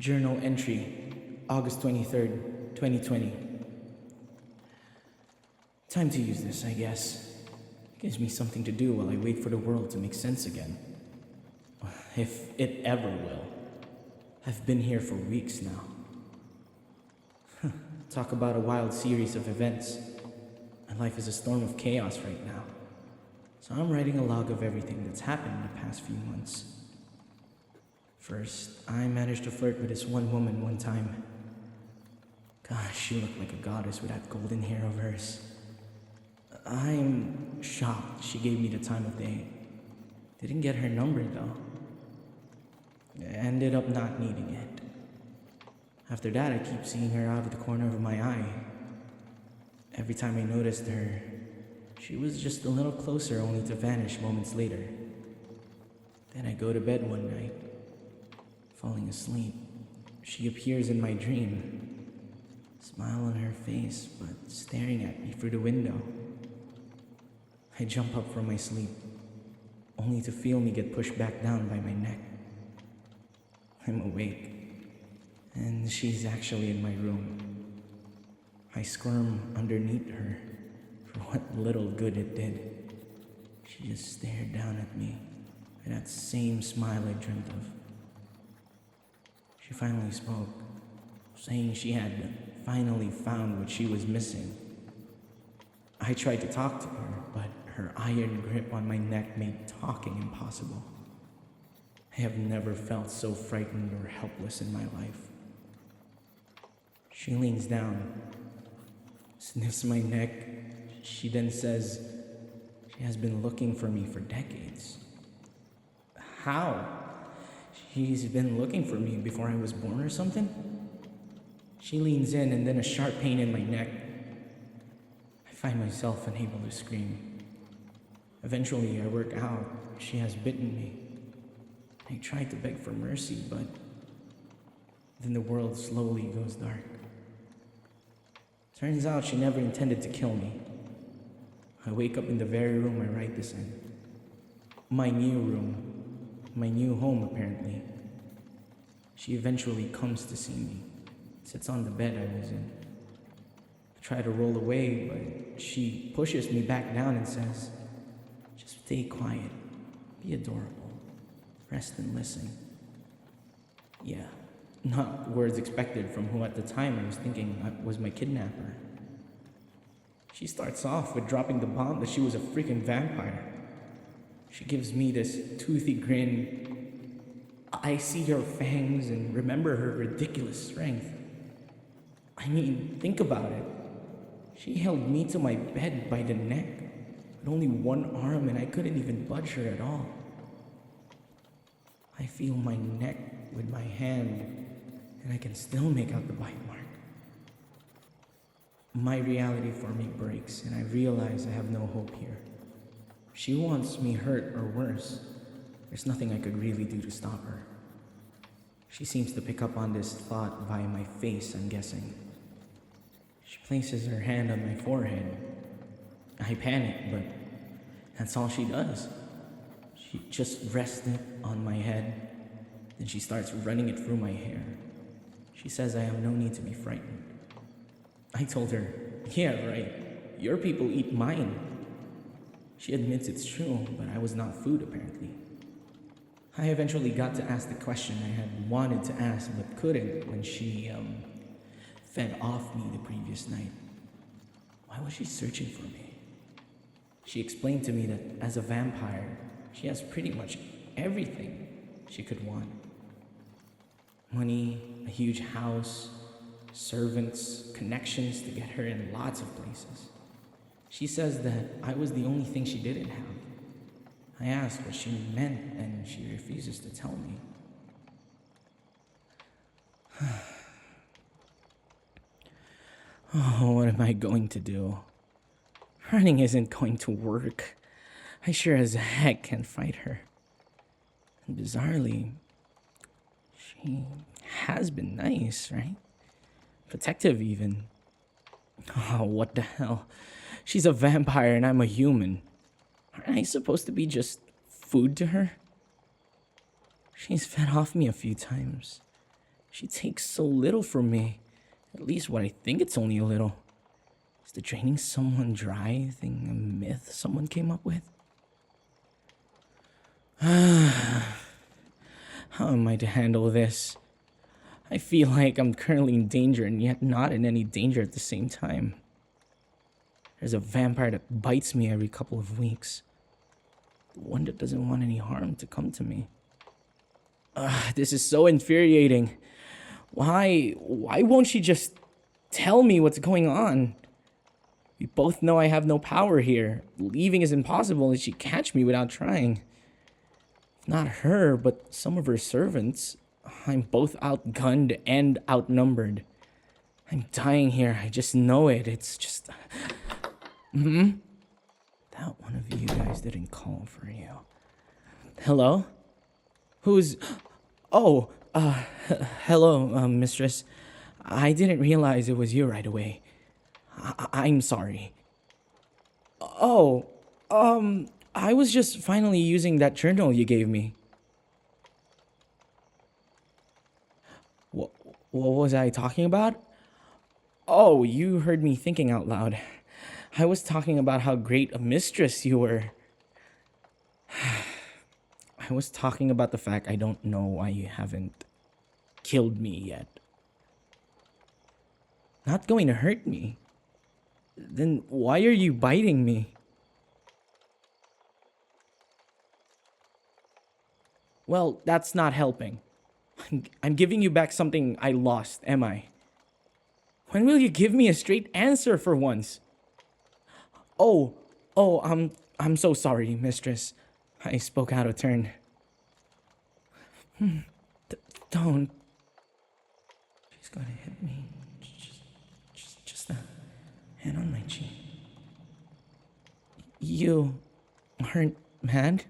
Journal entry, August 23rd, 2020. Time to use this, I guess. Gives me something to do while I wait for the world to make sense again. If it ever will. I've been here for weeks now. Talk about a wild series of events. My life is a storm of chaos right now. So I'm writing a log of everything that's happened in the past few months. First, I managed to flirt with this one woman one time. Gosh, she looked like a goddess with that golden hair of hers. I'm shocked she gave me the time of day. Didn't get her number though. Ended up not needing it. After that, I keep seeing her out of the corner of my eye. Every time I noticed her, she was just a little closer only to vanish moments later. Then I go to bed one night. Falling asleep, she appears in my dream. Smile on her face, but staring at me through the window. I jump up from my sleep, only to feel me get pushed back down by my neck. I'm awake, and she's actually in my room. I squirm underneath her for what little good it did. She just stared down at me with that same smile I dreamt of. She finally spoke, saying she had finally found what she was missing. I tried to talk to her, but her iron grip on my neck made talking impossible. I have never felt so frightened or helpless in my life. She leans down, sniffs my neck. She then says she has been looking for me for decades. How? She's been looking for me before I was born or something? She leans in and then a sharp pain in my neck. I find myself unable to scream. Eventually, I work out she has bitten me. I tried to beg for mercy, but then the world slowly goes dark. Turns out she never intended to kill me. I wake up in the very room I write this in. My new room. My new home, apparently. She eventually comes to see me, sits on the bed I was in. I try to roll away, but she pushes me back down and says, "Just stay quiet, be adorable, rest and listen." Yeah, not words expected from who at the time I was thinking was my kidnapper. She starts off with dropping the bomb that she was a freaking vampire. She gives me this toothy grin. I see her fangs and remember her ridiculous strength. I mean, think about it. She held me to my bed by the neck with only one arm, and I couldn't even budge her at all. I feel my neck with my hand, and I can still make out the bite mark. My reality for me breaks, and I realize I have no hope here. She wants me hurt or worse. There's nothing I could really do to stop her. She seems to pick up on this thought via my face, I'm guessing. She places her hand on my forehead. I panic, but that's all she does. She just rests it on my head, then she starts running it through my hair. She says I have no need to be frightened. I told her, "Yeah, right. Your people eat mine." She admits it's true, but I was not food, apparently. I eventually got to ask the question I had wanted to ask but couldn't when she, fed off me the previous night. Why was she searching for me? She explained to me that as a vampire, she has pretty much everything she could want. Money, a huge house, servants, connections to get her in lots of places. She says that I was the only thing she didn't have. I asked what she meant, and she refuses to tell me. Oh, what am I going to do? Running isn't going to work. I sure as heck can't fight her. And bizarrely, she has been nice, right? Protective even. Oh, what the hell? She's a vampire and I'm a human. Aren't I supposed to be just food to her? She's fed off me a few times. She takes so little from me. At least what I think it's only a little. Is the draining someone dry thing a myth someone came up with? How am I to handle this? I feel like I'm currently in danger and yet not in any danger at the same time. There's a vampire that bites me every couple of weeks. The one that doesn't want any harm to come to me. This is so infuriating. Why won't she just tell me what's going on? We both know I have no power here. Leaving is impossible and she'd catch me without trying. Not her, but some of her servants. I'm both outgunned and outnumbered. I'm dying here. I just know it. It's just... That one of you guys didn't call for you. Hello? Who's... Oh, hello, mistress. I didn't realize it was you right away. I'm sorry. Oh, I was just finally using that journal you gave me. What was I talking about? Oh, you heard me thinking out loud. I was talking about how great a mistress you were. I was talking about the fact I don't know why you haven't killed me yet. Not going to hurt me. Then why are you biting me? Well, that's not helping. I'm giving you back something I lost, am I? When will you give me a straight answer for once? I'm so sorry, mistress. I spoke out of turn. Don't. She's gonna hit me. Just a hand on my cheek. You aren't mad?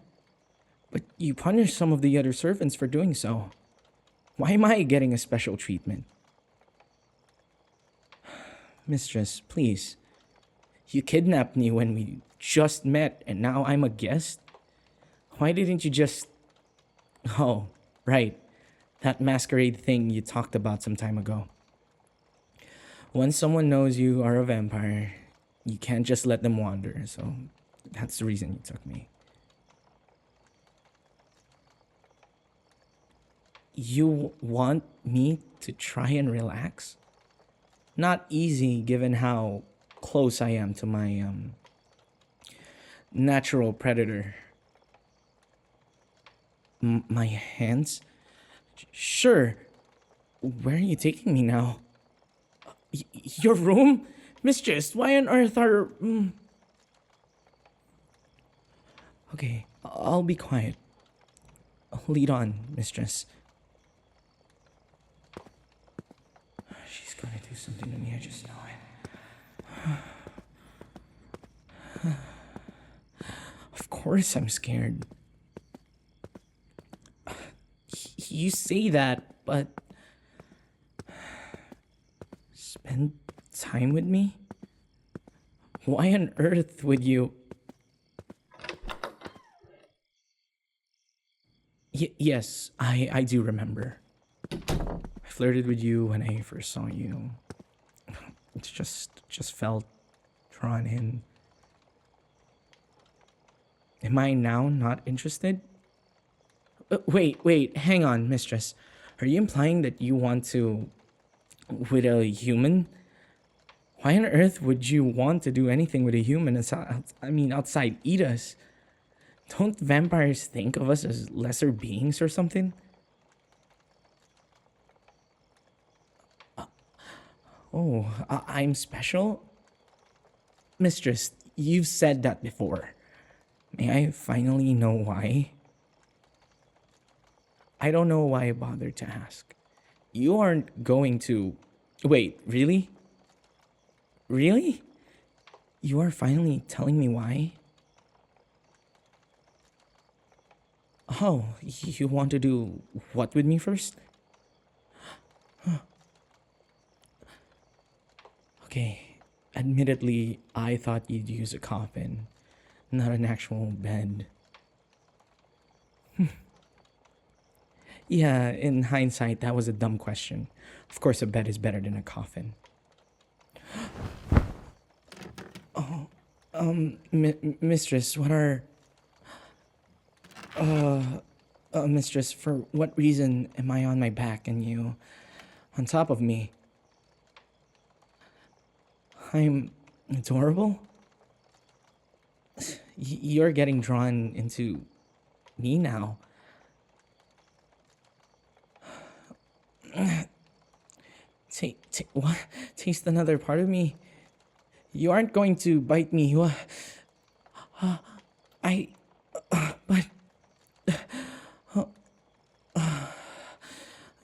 But you punished some of the other servants for doing so. Why am I getting a special treatment? Mistress, please. You kidnapped me when we just met and now I'm a guest? Why didn't you just... Oh, right. That masquerade thing you talked about some time ago. Once someone knows you are a vampire, you can't just let them wander, so that's the reason you took me. You want me to try and relax? Not easy given how close I am to my natural predator. My hands? Sure. Where are you taking me now? Your room? Mistress, why on earth are... Okay, I'll be quiet. Lead on, mistress. She's gonna do something to me, I just know it. Of course I'm scared. You say that, but... Spend time with me? Why on earth would you... Yes, I do remember. I flirted with you when I first saw you. It's just felt drawn in. Am I now not interested? Wait, hang on, mistress. Are you implying that you want to... with a human? Why on earth would you want to do anything with a human outside eat us? Don't vampires think of us as lesser beings or something? I'm special? Mistress, you've said that before. May I finally know why? I don't know why I bothered to ask. You aren't going to... Wait, really? Really? You are finally telling me why? Oh, you want to do what with me first? Okay, admittedly, I thought you'd use a coffin, not an actual bed. Yeah, in hindsight, that was a dumb question. Of course, a bed is better than a coffin. Mistress, what are... Mistress, for what reason am I on my back and you on top of me? I'm adorable? You're getting drawn into me now. What? Taste another part of me? You aren't going to bite me. I... but...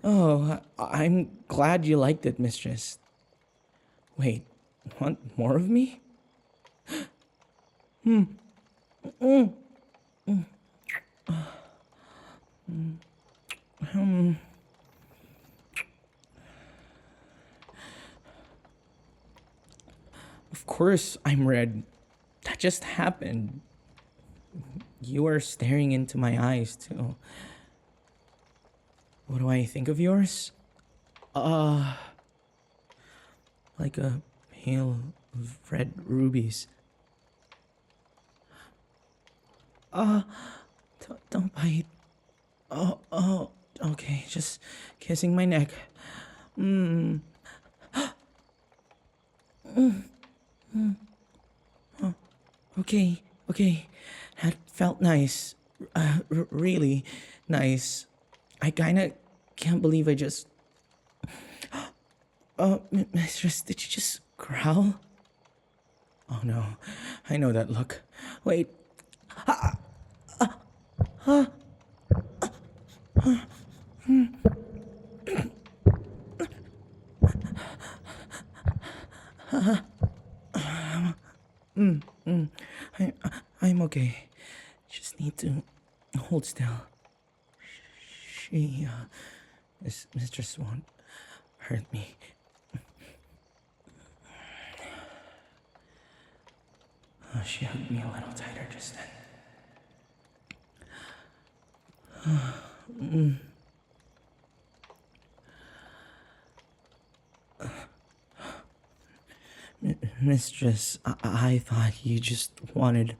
Oh, I'm glad you liked it, mistress. Wait, want more of me? Of course I'm red. That just happened. You are staring into my eyes, too. What do I think of yours? Like a hail of red rubies. Don't bite. Oh, okay, just kissing my neck. Okay, that felt nice. Really nice. I kinda can't believe I just... Mistress, did you just growl? Oh no, I know that look. Wait. I'm okay. Just need to hold still. This mistress won't hurt me. Oh, she hugged me a little tighter just then. Mistress, I thought you just wanted...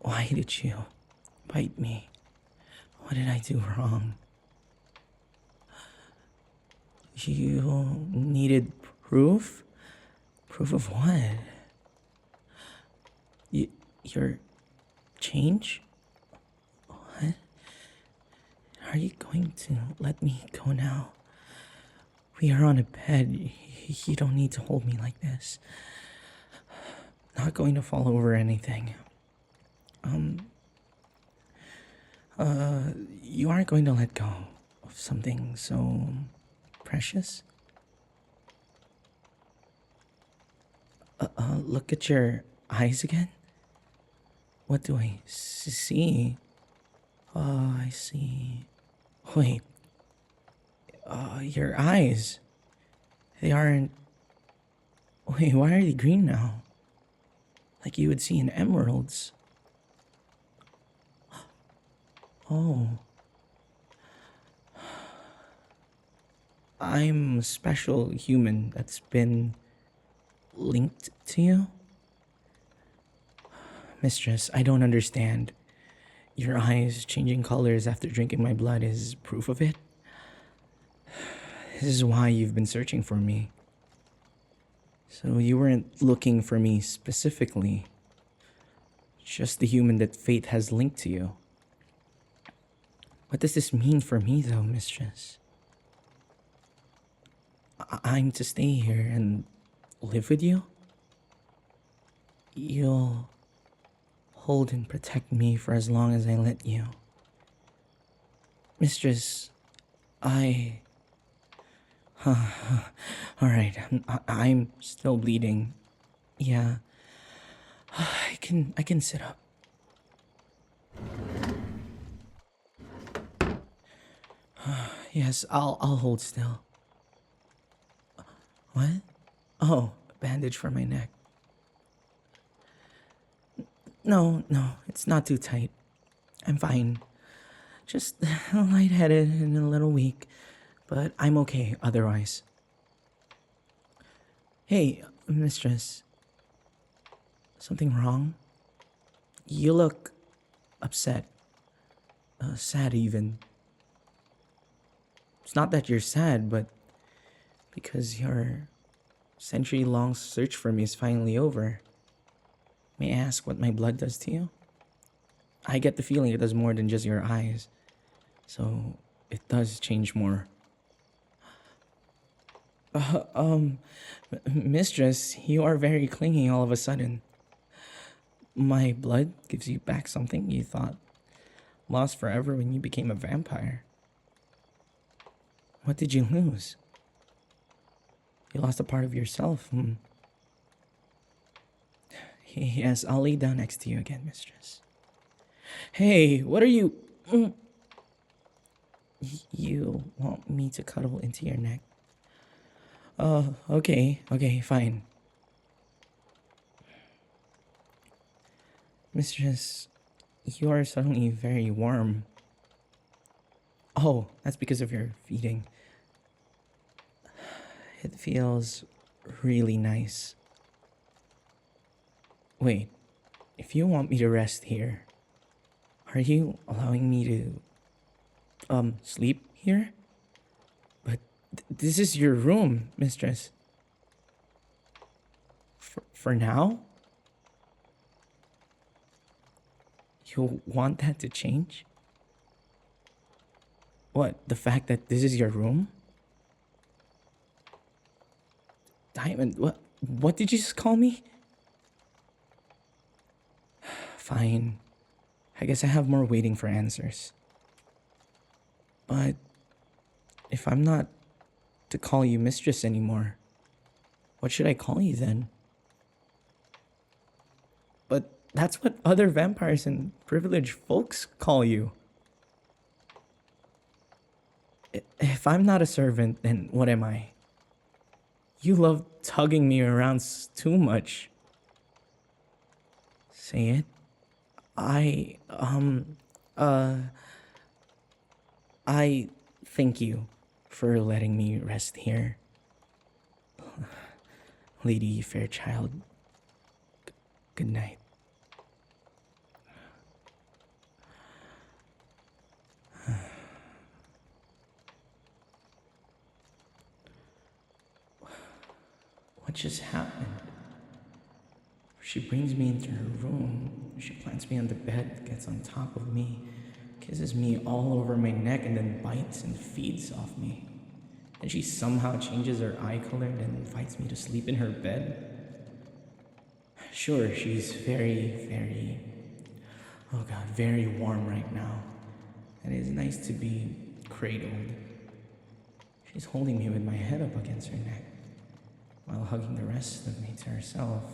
Why did you bite me? What did I do wrong? You needed proof? Proof of what? Your change? What? Are you going to let me go now? We are on a bed. You don't need to hold me like this. Not going to fall over anything. You aren't going to let go of something so precious? Look at your eyes again. What do I see? Oh, I see. Wait. Your eyes. They aren't... Wait, why are they green now? Like you would see in emeralds. Oh. I'm a special human that's been linked to you? Mistress, I don't understand. Your eyes changing colors after drinking my blood is proof of it? This is why you've been searching for me. So you weren't looking for me specifically. Just the human that fate has linked to you. What does this mean for me though, mistress? I'm to stay here and live with you? You'll hold and protect me for as long as I let you. Mistress, Alright, I'm still bleeding. Yeah. I can sit up. Yes, I'll hold still. What? Oh, a bandage for my neck. No, it's not too tight. I'm fine. Just lightheaded and a little weak, but I'm okay otherwise. Hey, mistress. Something wrong? You look upset. Sad even. It's not that you're sad, but because your century-long search for me is finally over. May I ask what my blood does to you? I get the feeling it does more than just your eyes. So, it does change more. Mistress, you are very clingy all of a sudden. My blood gives you back something you thought lost forever when you became a vampire. What did you lose? You lost a part of yourself. Yes, I'll lay down next to you again, mistress. Hey, what are you... You want me to cuddle into your neck? Oh, okay, fine. Mistress, you are suddenly very warm. Oh, that's because of your feeding. It feels really nice. Wait, if you want me to rest here, are you allowing me to, sleep here? But this is your room, mistress. For now? You want that to change? What, the fact that this is your room? Diamond, what did you just call me? Fine. I guess I have more waiting for answers. But if I'm not to call you mistress anymore, what should I call you then? But that's what other vampires and privileged folks call you. If I'm not a servant, then what am I? You love tugging me around too much. Say it. I thank you for letting me rest here. Lady Fairchild, good night. What just happened? She brings me into her room. She plants me on the bed, gets on top of me, kisses me all over my neck, and then bites and feeds off me. And she somehow changes her eye color and then invites me to sleep in her bed. Sure, she's very, oh God, very warm right now. And it is nice to be cradled. She's holding me with my head up against her neck, while hugging the rest of me to herself.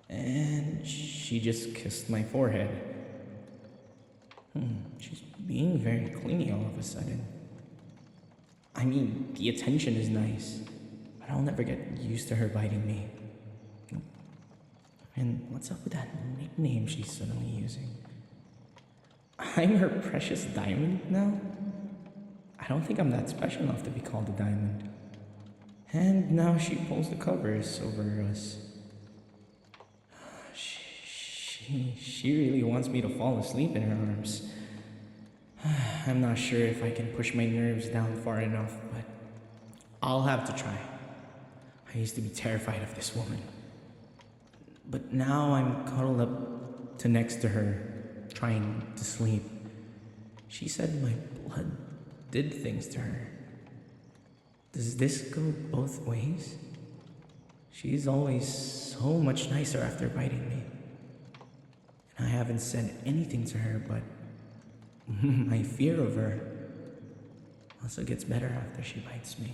And she just kissed my forehead. She's being very clingy all of a sudden. I mean, the attention is nice, but I'll never get used to her biting me. And what's up with that nickname she's suddenly using? I'm her precious diamond now? I don't think I'm that special enough to be called a diamond. And now she pulls the covers over us. She really wants me to fall asleep in her arms. I'm not sure if I can push my nerves down far enough, but I'll have to try. I used to be terrified of this woman. But now I'm cuddled up to next to her, trying to sleep. She said my blood did things to her. Does this go both ways? She's always so much nicer after biting me. And I haven't said anything to her, but my fear of her also gets better after she bites me.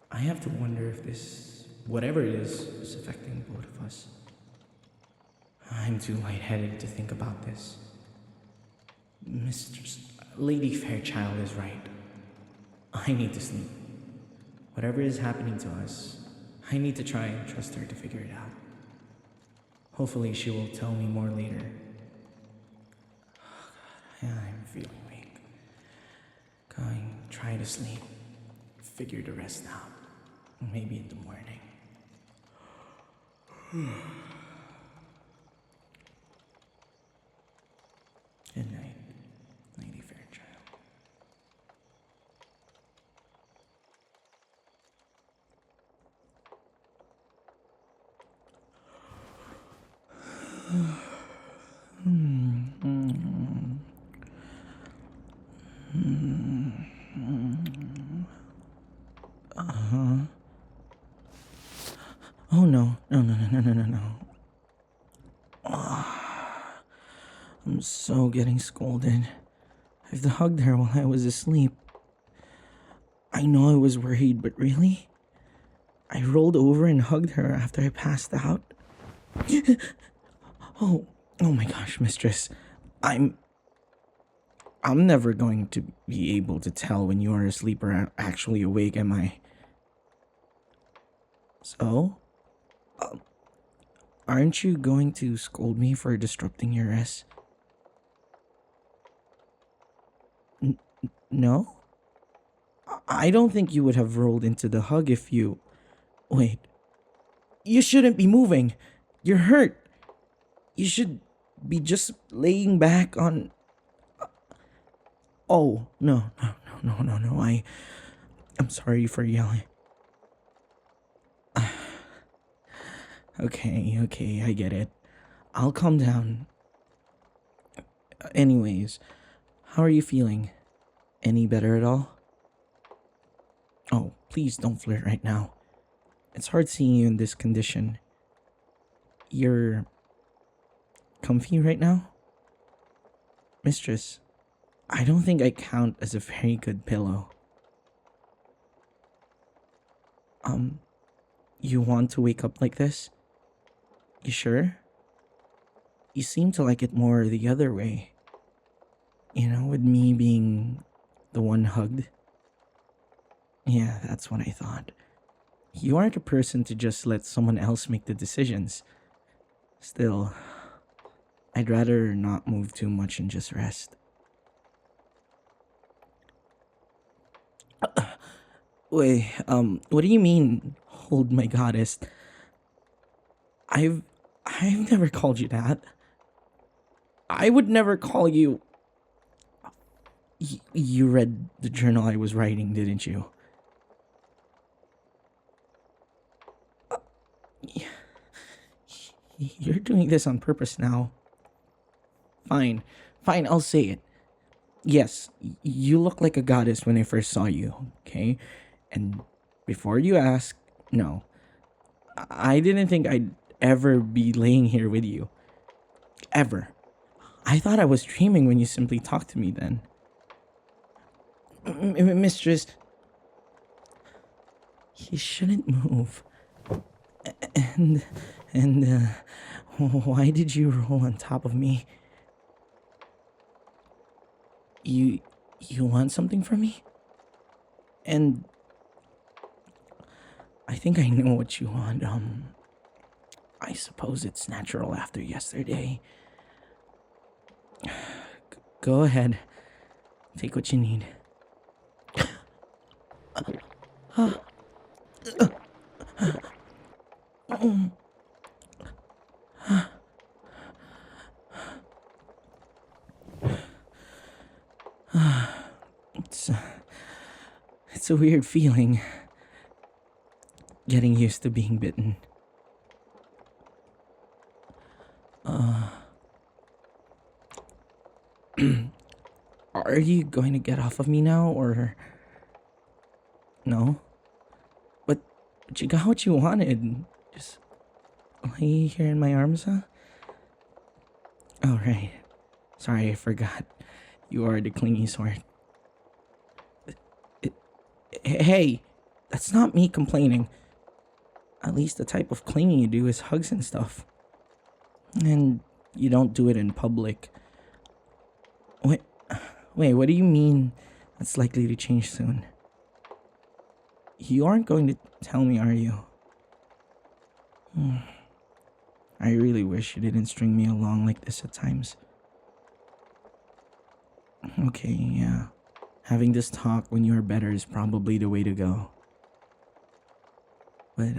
I have to wonder if this, whatever it is affecting both of us. I'm too lightheaded to think about this. Lady Fairchild is right. I need to sleep. Whatever is happening to us, I need to try and trust her to figure it out. Hopefully she will tell me more later. I'm feeling weak. Going, try to sleep. Figure the rest out. Maybe in the morning. Good night, Lady Fairchild. Oh no. I'm so getting scolded. I've hugged her while I was asleep. I know I was worried, but really? I rolled over and hugged her after I passed out. Oh my gosh, mistress. I'm never going to be able to tell when you are asleep or actually awake, am I? So? Aren't you going to scold me for disrupting your rest? No? I don't think you would have rolled into the hug if you... Wait. You shouldn't be moving. You're hurt. You should be just laying back on... Oh, no. I'm sorry for yelling. Okay, I get it. I'll calm down. Anyways, how are you feeling? Any better at all? Oh, please don't flirt right now. It's hard seeing you in this condition. You're comfy right now? Mistress, I don't think I count as a very good pillow. You want to wake up like this? You sure? You seem to like it more the other way. You know, with me being the one hugged. Yeah, that's what I thought. You aren't a person to just let someone else make the decisions. Still, I'd rather not move too much and just rest. Wait, what do you mean, hold my goddess? I've never called you that. I would never call you... You read the journal I was writing, didn't you? You're doing this on purpose now. Fine, I'll say it. Yes, you look like a goddess when I first saw you, okay? And before you ask, no. I didn't think I'd ever be laying here with you. Ever. I thought I was dreaming when you simply talked to me then. Mistress, you shouldn't move. And why did you roll on top of me? You want something from me? And I think I know what you want. I suppose it's natural after yesterday. Go ahead. Take what you need. It's a weird feeling. Getting used to being bitten. Are you going to get off of me now, or... No? But you got what you wanted. Just lay here in my arms, huh? Oh, right. Sorry, I forgot. You are the clingy sort. Hey, that's not me complaining. At least the type of clinging you do is hugs and stuff. And you don't do it in public. Wait, what do you mean that's likely to change soon? You aren't going to tell me, are you? I really wish you didn't string me along like this at times. Okay, yeah. Having this talk when you are better is probably the way to go. But,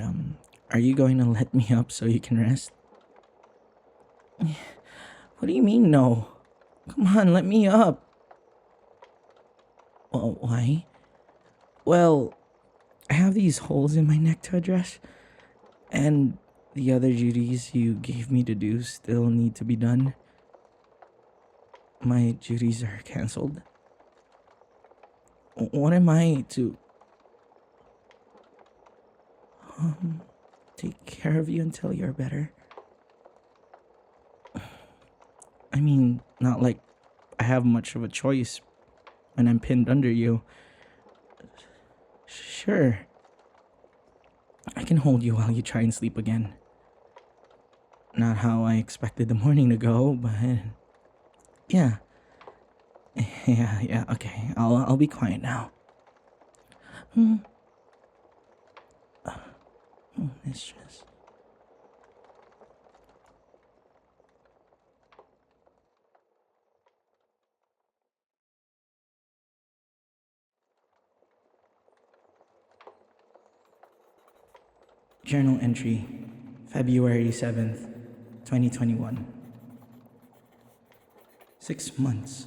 are you going to let me up so you can rest? What do you mean, no? Come on, let me up. Well, why? Well, I have these holes in my neck to address, and the other duties you gave me to do still need to be done. My duties are cancelled. What am I to... take care of you until you're better? I mean, not like I have much of a choice when I'm pinned under you. Sure. I can hold you while you try and sleep again. Not how I expected the morning to go, but... yeah. Yeah, okay. I'll be quiet now. Mistress. Journal entry, February 7th, 2021. 6 months.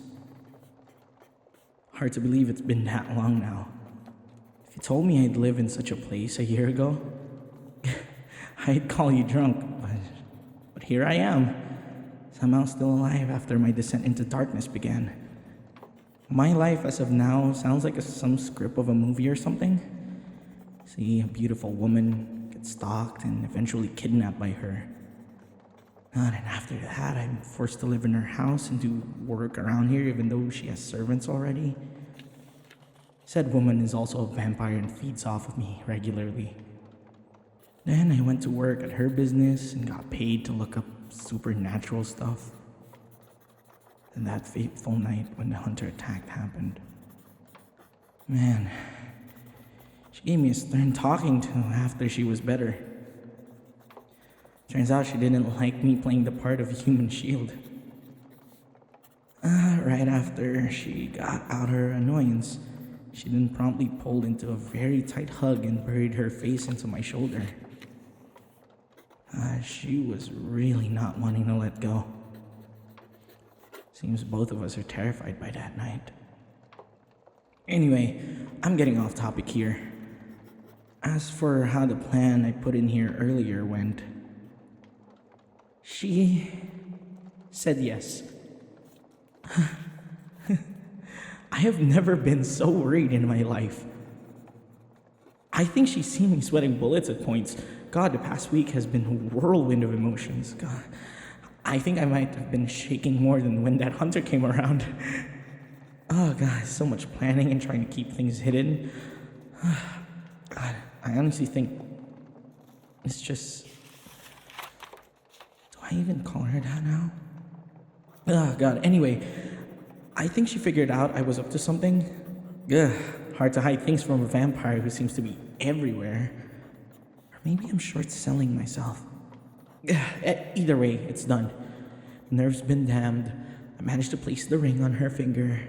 Hard to believe it's been that long now. If you told me I'd live in such a place a year ago, I'd call you drunk, but here I am, somehow still alive after my descent into darkness began. My life as of now sounds like some script of a movie or something. See a beautiful woman get stalked and eventually kidnapped by her. And after that, I'm forced to live in her house and do work around here even though she has servants already. Said woman is also a vampire and feeds off of me regularly. Then I went to work at her business and got paid to look up supernatural stuff. And that fateful night when the hunter attack happened. Man, she gave me a stern talking to after she was better. Turns out she didn't like me playing the part of a human shield. Right after she got out her annoyance, she then promptly pulled into a very tight hug and buried her face into my shoulder. She was really not wanting to let go. Seems both of us are terrified by that night. Anyway, I'm getting off topic here. As for how the plan I put in here earlier went, she said yes. I have never been so worried in my life. I think she's seen me sweating bullets at points. God, the past week has been a whirlwind of emotions. God, I think I might have been shaking more than when that hunter came around. Oh God, so much planning and trying to keep things hidden. God, I honestly think it's just... do I even call her that now? Oh God, anyway, I think she figured out I was up to something. Ugh, hard to hide things from a vampire who seems to be everywhere. Or maybe I'm short-selling myself. Either way, it's done. Nerves been damned. I managed to place the ring on her finger.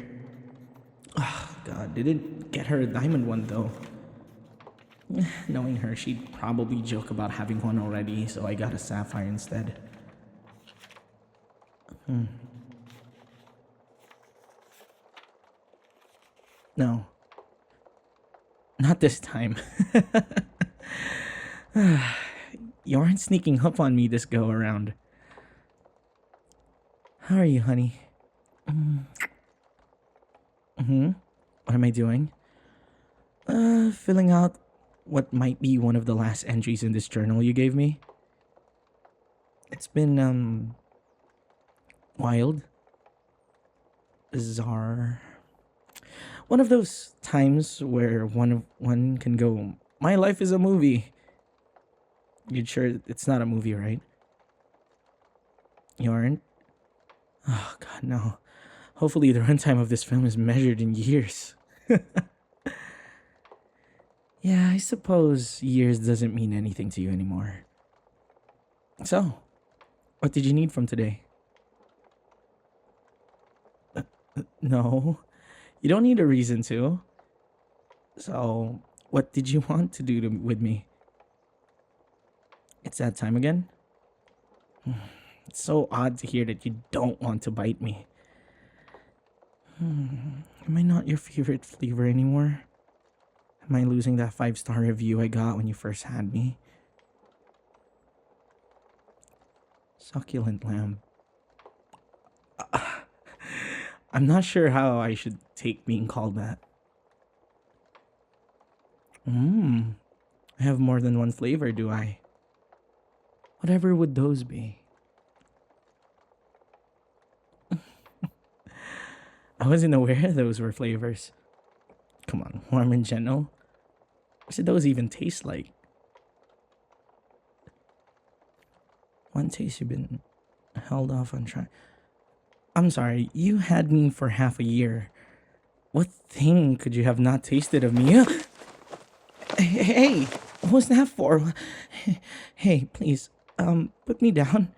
Oh God, didn't get her a diamond one though. Knowing her, she'd probably joke about having one already, so I got a sapphire instead. No. Not this time. You aren't sneaking up on me this go around. How are you, honey? What am I doing? Filling out what might be one of the last entries in this journal you gave me. It's been, wild. Bizarre. One of those times where one can go, my life is a movie. You're sure it's not a movie, right? You aren't? Oh God, no. Hopefully the runtime of this film is measured in years. Yeah, I suppose years doesn't mean anything to you anymore. So, What did you need from today? No, you don't need a reason to. So, what did you want to do with me? It's that time again? It's so odd to hear that you don't want to bite me. Am I not your favorite flavor anymore? Am I losing that 5-star review I got when you first had me? Succulent lamb. I'm not sure how I should take being called that. I have more than one flavor, do I? Whatever would those be? I wasn't aware those were flavors. Come on, warm and gentle. What should those even taste like? One taste you've been held off on trying. I'm sorry, you had me for half a year. What thing could you have not tasted of me? Hey, what was that for? Hey, please, put me down.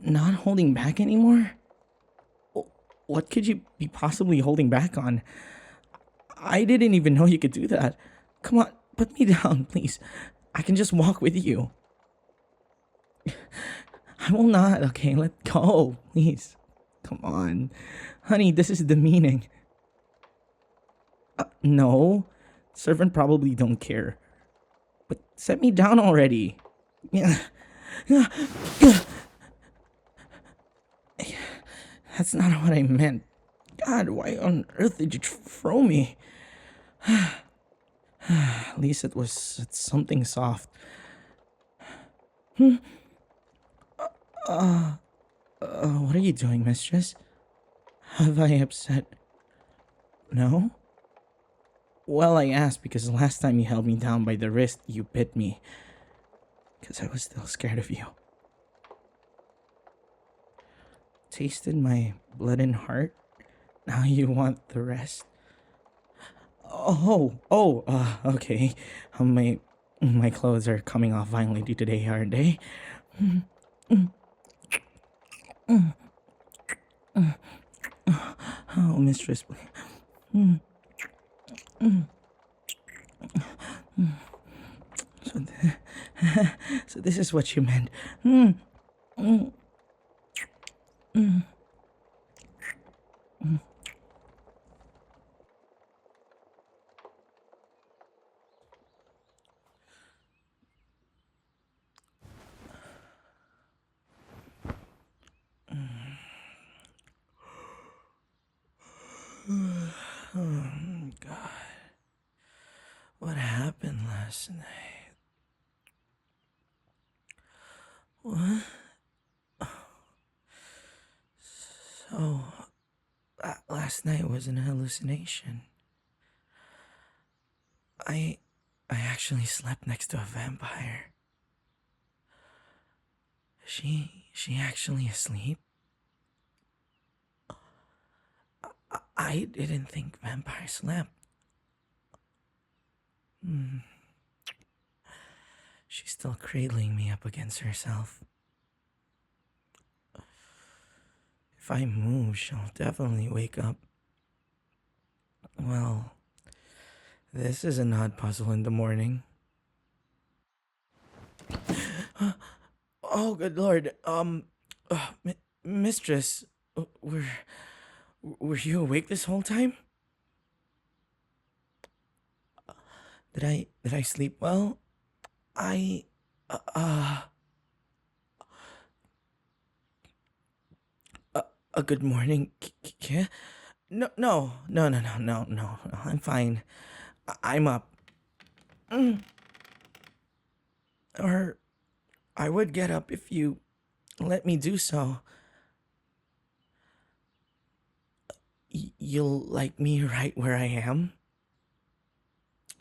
Not holding back anymore? What could you be possibly holding back on? I didn't even know you could do that. Come on, put me down, please. I can just walk with you. I will not. Okay, let go, please. Come on. Honey, this is demeaning. No. Servant probably don't care. But set me down already. Yeah. That's not what I meant. God, why on earth did you throw me? At least it's something soft. What are you doing, mistress? Have I upset? No? Well, I asked because the last time you held me down by the wrist, you bit me. Because I was still scared of you. Tasted my blood and heart? Now you want the rest? Okay. My clothes are coming off violently today, aren't they? Oh, mistress. So this is what you meant. Oh, God. What happened last night? What? So, last night was an hallucination. I actually slept next to a vampire. She actually asleep? I didn't think vampires slept. She's still cradling me up against herself. If I move, she'll definitely wake up. Well, this is an odd puzzle in the morning. Oh, good lord. Mistress, were you awake this whole time? Did I sleep well? Good morning. No. I'm fine. I'm up. Or I would get up if you let me do so. You'll like me right where I am?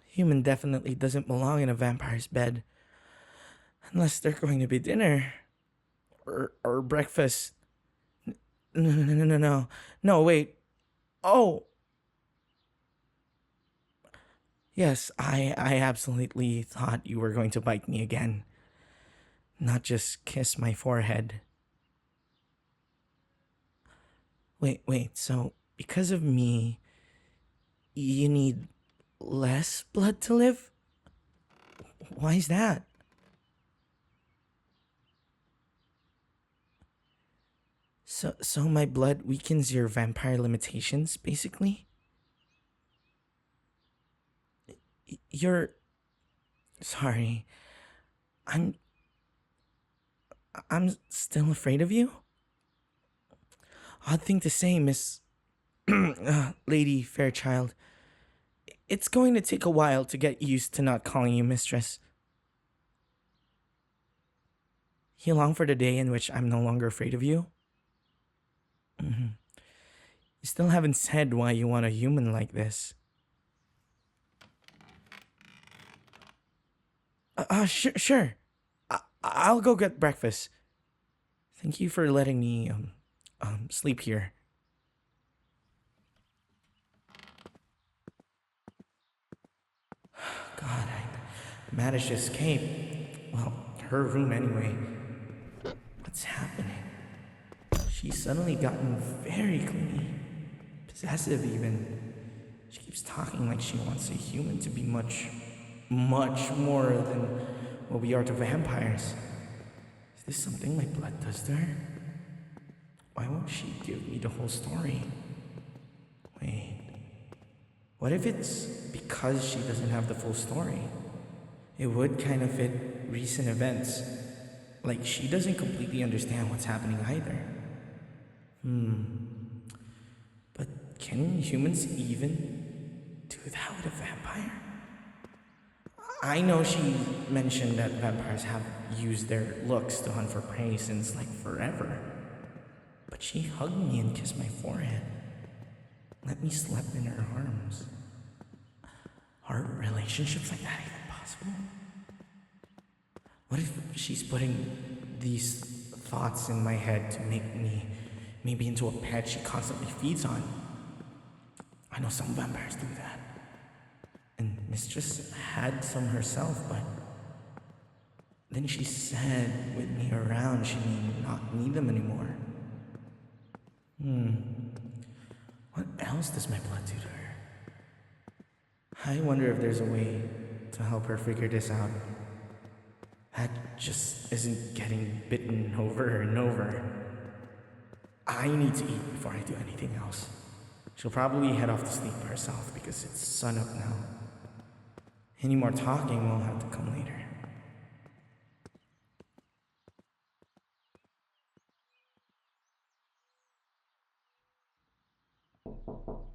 Human definitely doesn't belong in a vampire's bed. Unless they're going to be dinner. Or breakfast. No. No, wait. Oh! Yes, I absolutely thought you were going to bite me again. not just kiss my forehead. Wait, so because of me, you need less blood to live? Why is that? So my blood weakens your vampire limitations, basically? You're... Sorry. I'm... I'm still afraid of you? Odd thing to say, Miss... Lady Fairchild. It's going to take a while to get used to not calling you mistress. You long for the day in which I'm no longer afraid of you? You still haven't said why you want a human like this. Sure. I'll go get breakfast. Thank you for letting me, sleep here. God, I managed to escape. Well, her room anyway. What's happening? She's suddenly gotten very clingy. Possessive, even. She keeps talking like she wants a human to be much more than what we are to vampires. Is this something my blood does to her? Why won't she give me the whole story? Wait. What if it's because she doesn't have the full story? It would kind of fit recent events. Like, she doesn't completely understand what's happening either. But can humans even do that with a vampire? I know she mentioned that vampires have used their looks to hunt for prey since, like, forever. But she hugged me and kissed my forehead. Let me sleep in her arms. Are relationships like that even possible? What if she's putting these thoughts in my head to make me maybe into a pet she constantly feeds on? I know some vampires do that. And Mistress had some herself, but then she said with me around she may not need them anymore. What else does my blood do to her? I wonder if there's a way to help her figure this out. That just isn't getting bitten over and over. I need to eat before I do anything else. She'll probably head off to sleep herself because it's sun up now. Any more talking will have to come later.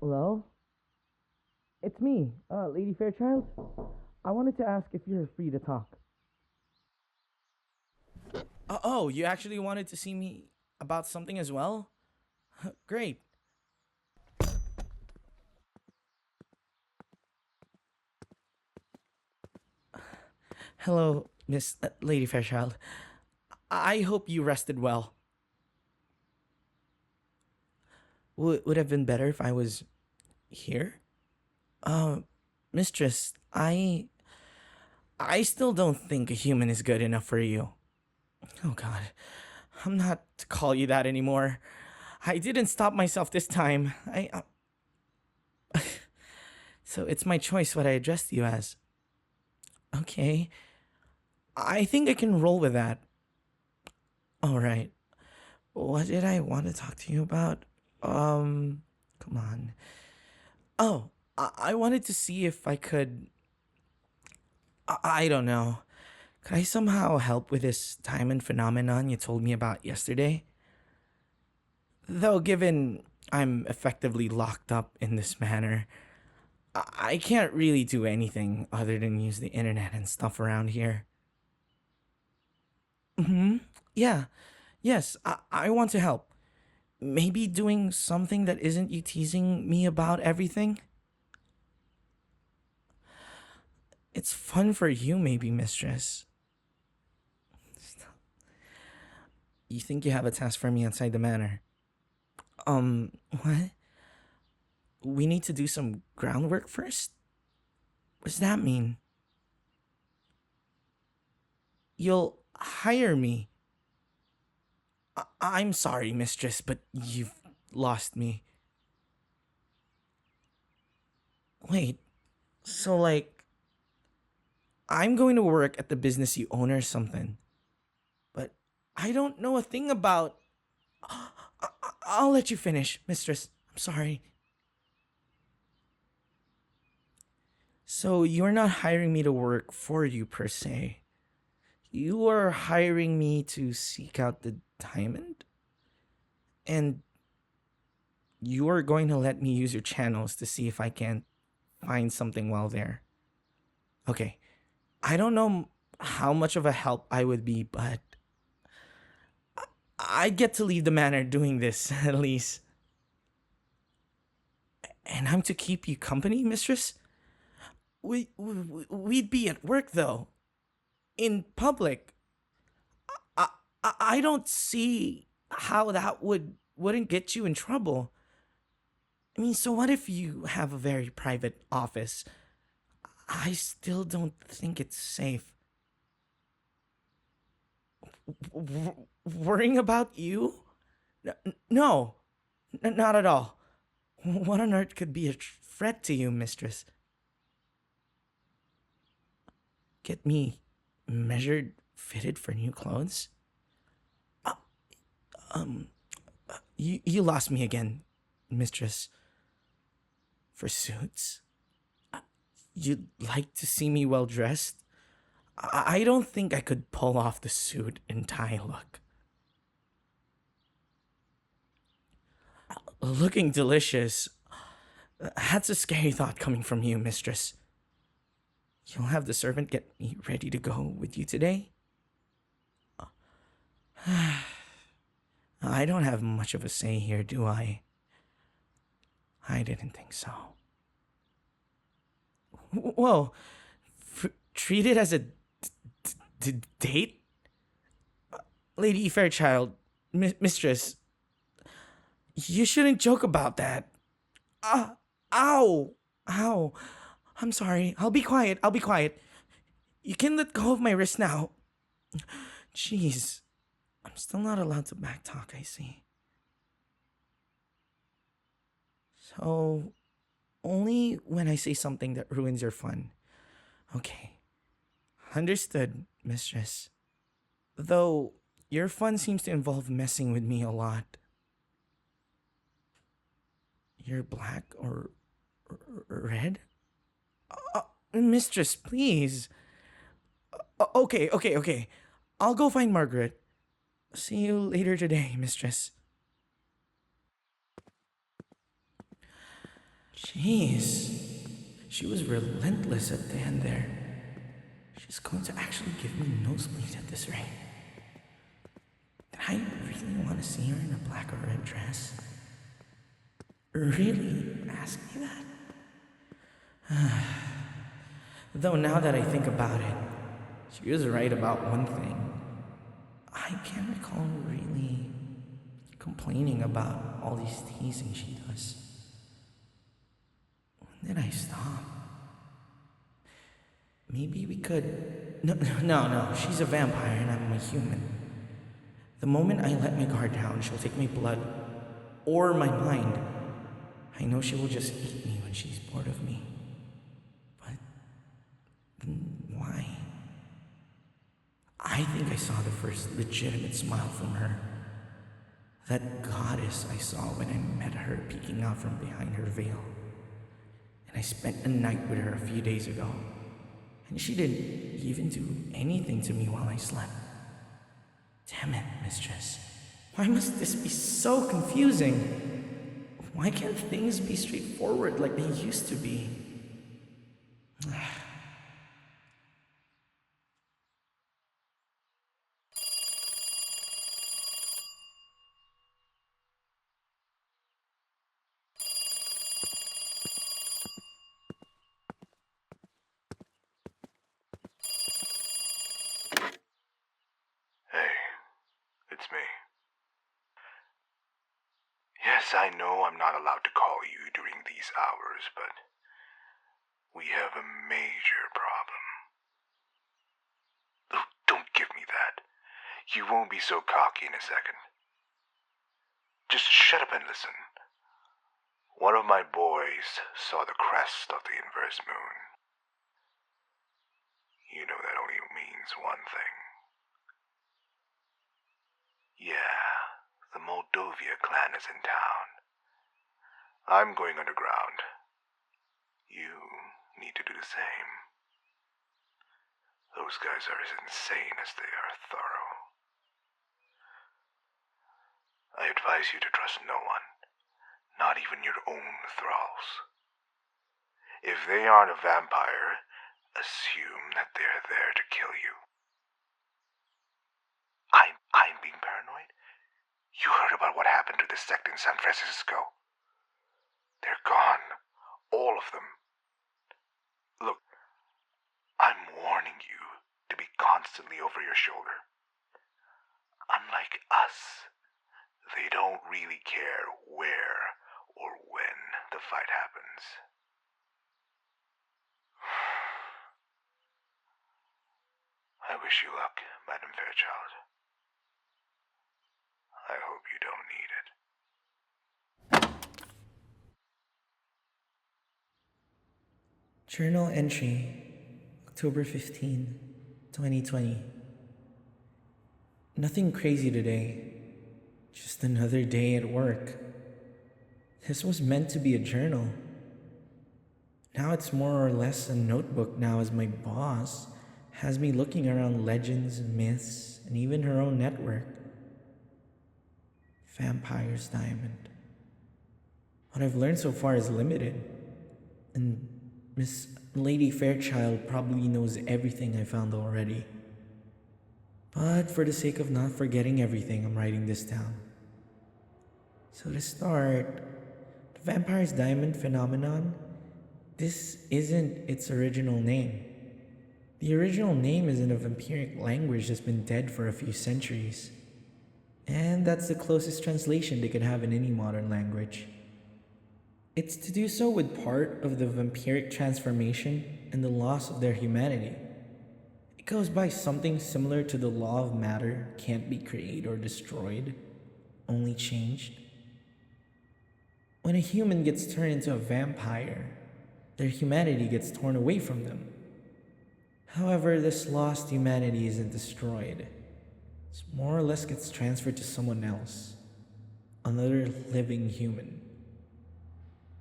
Hello? It's me, Lady Fairchild. I wanted to ask if you're free to talk. Oh, you actually wanted to see me about something as well? Great. Hello, Miss Lady Fairchild. I hope you rested well. Would have been better if I was here? Mistress, I still don't think a human is good enough for you. Oh god. I'm not to call you that anymore. I didn't stop myself this time. So it's my choice what I addressed you as. Okay. I think I can roll with that. Alright. What did I want to talk to you about? Come on. Oh, I wanted to see if I could... I don't know. Could I somehow help with this diamond phenomenon you told me about yesterday? Though given I'm effectively locked up in this manor, I can't really do anything other than use the internet and stuff around here. Yeah. Yes, I want to help. Maybe doing something that isn't you teasing me about everything? It's fun for you, maybe, mistress. You think you have a task for me outside the manor? What? We need to do some groundwork first? What does that mean? You'll hire me. I'm sorry, mistress, but you've lost me. Wait, so like, I'm going to work at the business you own or something, but I don't know a thing about. I'll let you finish, mistress. I'm sorry. So you're not hiring me to work for you per se. You are hiring me to seek out the diamond? And you are going to let me use your channels to see if I can find something while there. Okay, I don't know how much of a help I would be, but I get to leave the manor doing this, at least. And I'm to keep you company, mistress? We'd be at work, though. In public. I don't see how that wouldn't get you in trouble. I mean, so what if you have a very private office? I still don't think it's safe. Worrying about you? No, not at all. What on earth could be a threat to you, mistress? Get me measured, fitted for new clothes? You lost me again, mistress. For suits? You'd like to see me well dressed? I don't think I could pull off the suit and tie look. Looking delicious. That's a scary thought coming from you, mistress. You'll have the servant get me ready to go with you today? I don't have much of a say here, do I? I didn't think so. Whoa, treat it as a date? Lady Fairchild, mistress, you shouldn't joke about that. Ow! Ow! I'm sorry. I'll be quiet. You can let go of my wrist now. Jeez. I'm still not allowed to backtalk, I see. So, only when I say something that ruins your fun. Okay. Understood, mistress. Though, your fun seems to involve messing with me a lot. You're black or red? Mistress, please. Okay. I'll go find Margaret. See you later today, mistress. Jeez. She was relentless at the end there. She's going to actually give me nosebleed at this rate. Did I really want to see her in a black or red dress? Really ask me that? Though now that I think about it, she was right about one thing. I can't recall really complaining about all these teasing she does. When did I stop? Maybe we could... No, she's a vampire and I'm a human. The moment I let my guard down, she'll take my blood or my mind. I know she will just eat me when she's bored of me. But then why? I think I saw the first legitimate smile from her. That goddess I saw when I met her peeking out from behind her veil. And I spent a night with her a few days ago. And she didn't even do anything to me while I slept. Damn it, mistress. Why must this be so confusing? Why can't things be straightforward like they used to be? Hey, it's me. Yes, I know I'm not allowed to call you during these hours, but we have a major problem. Oh, don't give me that. You won't be so cocky in a second. Just shut up and listen. One of my boys saw the crest of the inverse moon. You know that only means one thing. Yeah, the Moldovia clan is in town. I'm going underground. You need to do the same. Those guys are as insane as they are thorough. I advise you to trust no one, not even your own thralls. If they aren't a vampire, assume that they're there to kill you. I'm being paranoid? You heard about what happened to the sect in San Francisco. They're gone. All of them. Look, I'm warning you to be constantly over your shoulder. Unlike us, they don't really care where or when the fight happens. I wish you luck, Madam Fairchild. I hope you don't need it. Journal entry, October 15, 2020. Nothing crazy today, just another day at work. This was meant to be a journal. Now it's more or less a notebook now, as my boss has me looking around legends, myths, and even her own network. Vampire's Diamond. What I've learned so far is limited, and Miss Lady Fairchild probably knows everything I found already. But for the sake of not forgetting everything, I'm writing this down. So to start, the Vampire's Diamond phenomenon, this isn't its original name. The original name is in a vampiric language that's been dead for a few centuries. And that's the closest translation they could have in any modern language. It's to do so with part of the vampiric transformation and the loss of their humanity. It goes by something similar to the law of matter can't be created or destroyed, only changed. When a human gets turned into a vampire, their humanity gets torn away from them. However, this lost humanity isn't destroyed. It more or less gets transferred to someone else, another living human.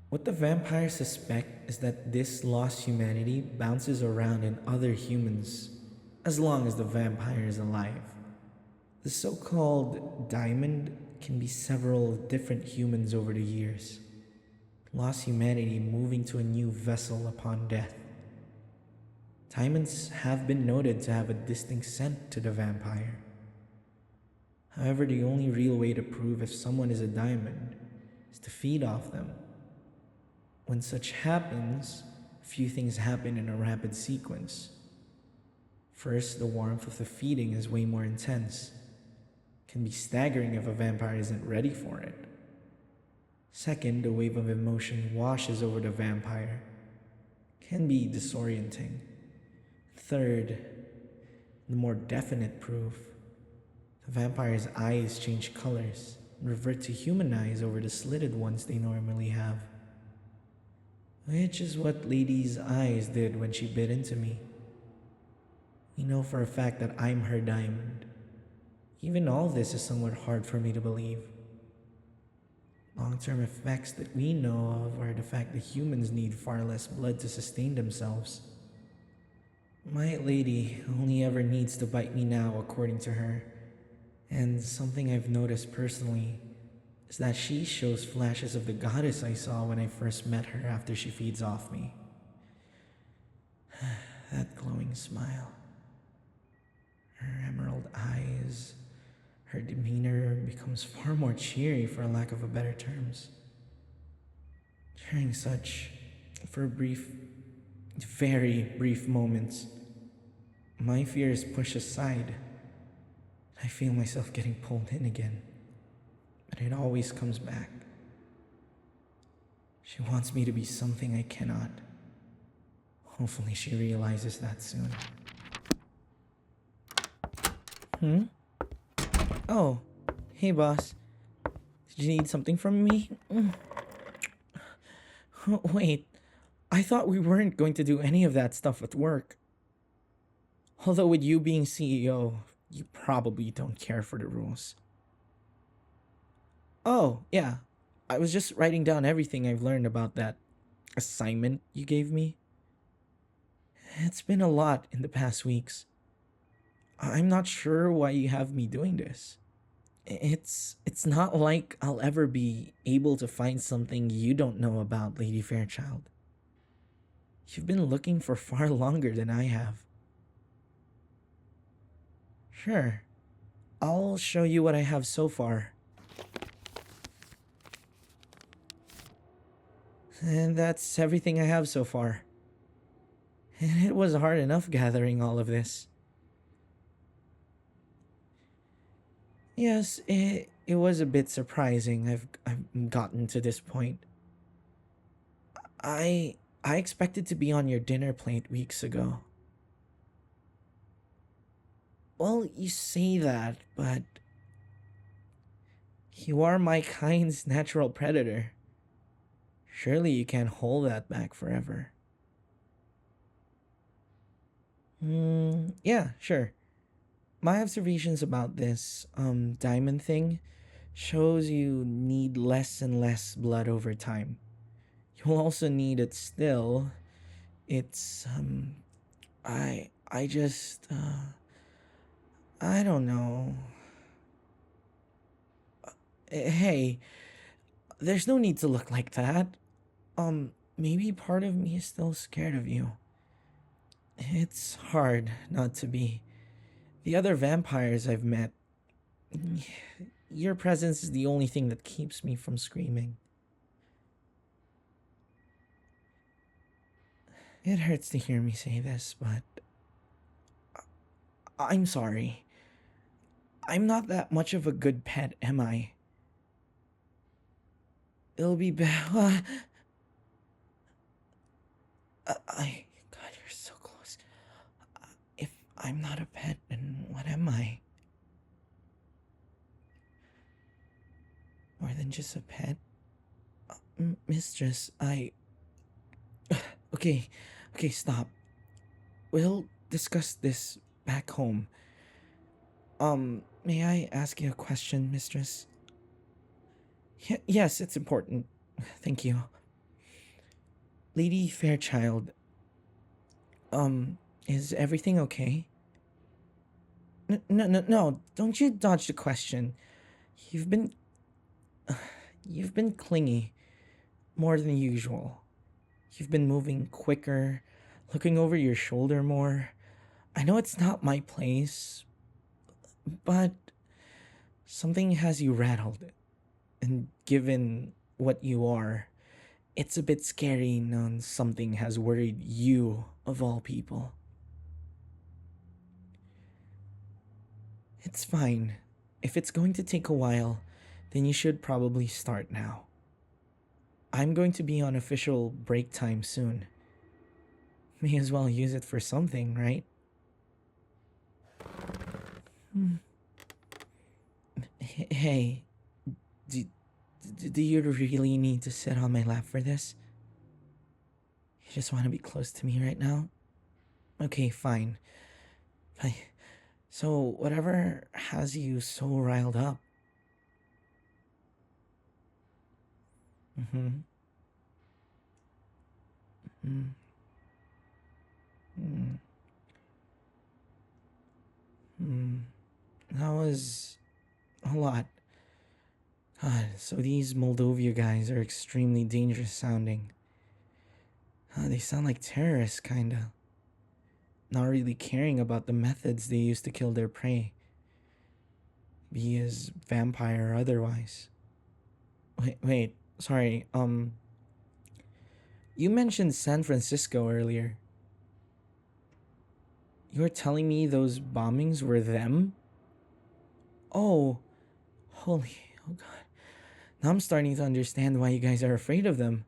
What the vampires suspect is that this lost humanity bounces around in other humans as long as the vampire is alive. The so-called diamond can be several different humans over the years. Lost humanity moving to a new vessel upon death. Diamonds have been noted to have a distinct scent to the vampire. However, the only real way to prove if someone is a diamond is to feed off them. When such happens, a few things happen in a rapid sequence. First, the warmth of the feeding is way more intense. It can be staggering if a vampire isn't ready for it. Second, the wave of emotion washes over the vampire. It can be disorienting. Third, the more definite proof. The vampire's eyes change colors and revert to human eyes over the slitted ones they normally have. Which is what Lady's eyes did when she bit into me. We know for a fact that I'm her diamond. Even all this is somewhat hard for me to believe. Long-term effects that we know of are the fact that humans need far less blood to sustain themselves. My lady only ever needs to bite me now, according to her. And something I've noticed personally is that she shows flashes of the goddess I saw when I first met her after she feeds off me. That glowing smile. Her emerald eyes. Her demeanor becomes far more cheery, for lack of a better terms. During such, for brief, very brief moments, my fear is pushed aside. I feel myself getting pulled in again, but it always comes back. She wants me to be something I cannot. Hopefully she realizes that soon. Oh, hey boss. Did you need something from me? Wait, I thought we weren't going to do any of that stuff at work. Although with you being CEO, you probably don't care for the rules. Oh, yeah. I was just writing down everything I've learned about that assignment you gave me. It's been a lot in the past weeks. I'm not sure why you have me doing this. It's not like I'll ever be able to find something you don't know about, Lady Fairchild. You've been looking for far longer than I have. Sure, I'll show you what I have so far. And that's everything I have so far. And it was hard enough gathering all of this. Yes, it was a bit surprising I've gotten to this point. I expected to be on your dinner plate weeks ago. Well, you say that, but you are my kind's natural predator. Surely you can't hold that back forever. Yeah, sure. My observations about this, diamond thing shows you need less and less blood over time. You'll also need it still. It's, I just, I don't know. Hey, there's no need to look like that. Maybe part of me is still scared of you. It's hard not to be. The other vampires I've met, your presence is the only thing that keeps me from screaming. It hurts to hear me say this, but I'm sorry. I'm not that much of a good pet, am I? It'll be bad. God, you're so close. If I'm not a pet, then what am I? More than just a pet? Mistress, Okay, okay, stop. We'll discuss this back home. May I ask you a question, mistress? Yes, it's important. Thank you. Lady Fairchild, is everything okay? No, don't you dodge the question. You've been... You've been clingy. More than usual. You've been moving quicker, looking over your shoulder more. I know it's not my place, but something has you rattled. And given what you are, it's a bit scary knowing something has worried you, of all people. It's fine. If it's going to take a while, then you should probably start now. I'm going to be on official break time soon. May as well use it for something, right? Hey, do you really need to sit on my lap for this? You just want to be close to me right now? Okay, fine. So, whatever has you so riled up? Mm-hmm. Mm-hmm. Mm. Mm. That was a lot. God, so these Moldovia guys are extremely dangerous sounding. They sound like terrorists, kinda. Not really caring about the methods they use to kill their prey, be as vampire or otherwise. Wait, sorry, you mentioned San Francisco earlier. You were telling me those bombings were them? Oh, oh god. Now I'm starting to understand why you guys are afraid of them.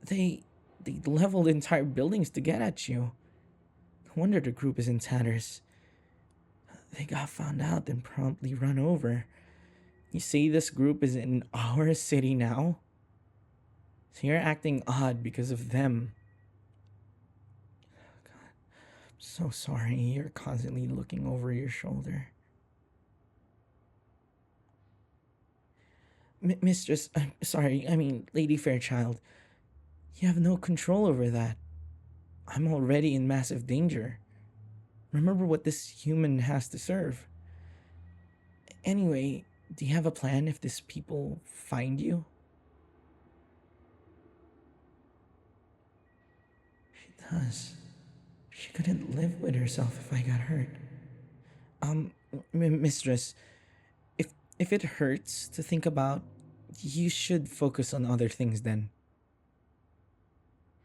They leveled entire buildings to get at you. No wonder the group is in tatters. they got found out and promptly run over. You say this group is in our city now? So you're acting odd because of them. God, I'm so sorry. You're constantly looking over your shoulder. Mistress, I'm sorry, I mean, Lady Fairchild. You have no control over that. I'm already in massive danger. Remember what this human has to serve. Anyway, do you have a plan if these people find you? She does. She couldn't live with herself if I got hurt. Mistress, if it hurts to think about, you should focus on other things then.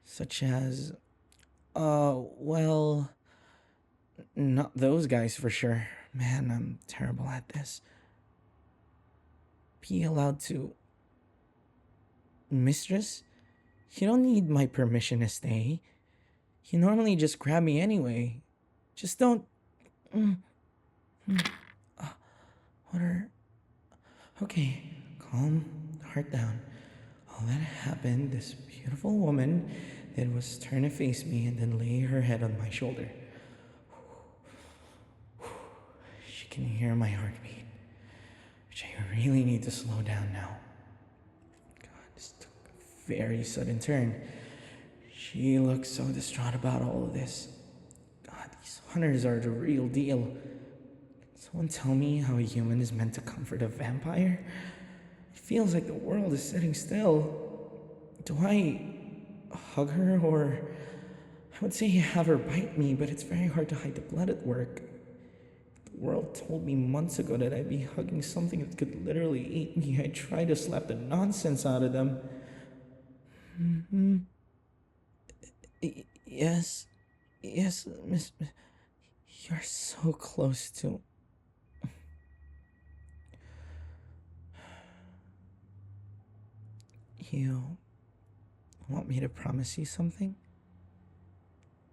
Such as, well, not those guys for sure. Man, I'm terrible at this. Be allowed to... Mistress? You don't need my permission to stay. You normally just grab me anyway. Just don't... Water... Okay, calm, heart down. All that happened, this beautiful woman that was turn to face me and then lay her head on my shoulder. She can hear my heartbeat, which I really need to slow down now. God, this took a very sudden turn. She looks so distraught about all of this. God, these hunters are the real deal. Can someone tell me how a human is meant to comfort a vampire? It feels like the world is sitting still. Do I hug her, or I would say have her bite me, but it's very hard to hide the blood at work. The world told me months ago that I'd be hugging something that could literally eat me. I tried to slap the nonsense out of them. Yes, Miss. You're so close to... You want me to promise you something?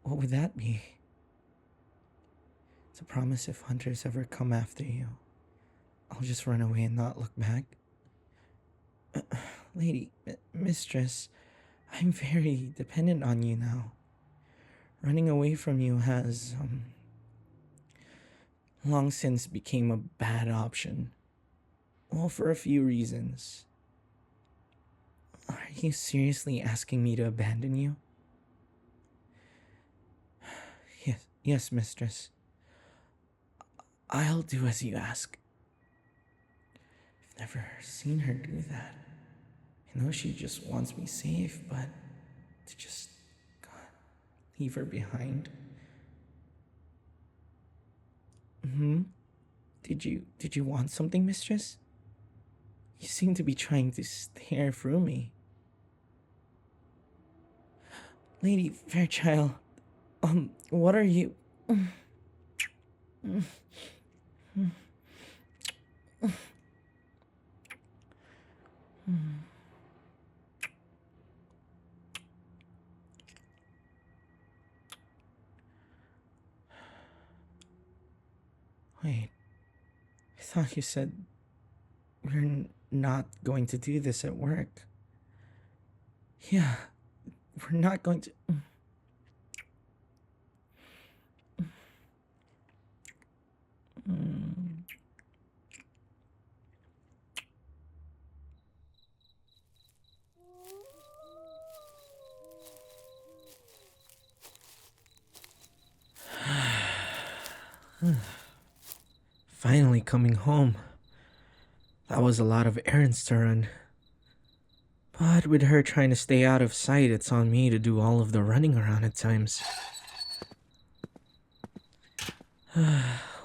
What would that be? It's a promise if hunters ever come after you, I'll just run away and not look back. Mistress, I'm very dependent on you now. Running away from you has, long since became a bad option. Well, for a few reasons. Are you seriously asking me to abandon you? Yes, mistress. I'll do as you ask. I've never seen her do that. I know she just wants me safe, but to just, God, leave her behind. Did you want something, mistress? You seem to be trying to stare through me. Lady Fairchild, what are you... Wait, I thought you said we're not going to do this at work. Yeah, we're not going to... Finally coming home. That was a lot of errands to run. But with her trying to stay out of sight, it's on me to do all of the running around at times.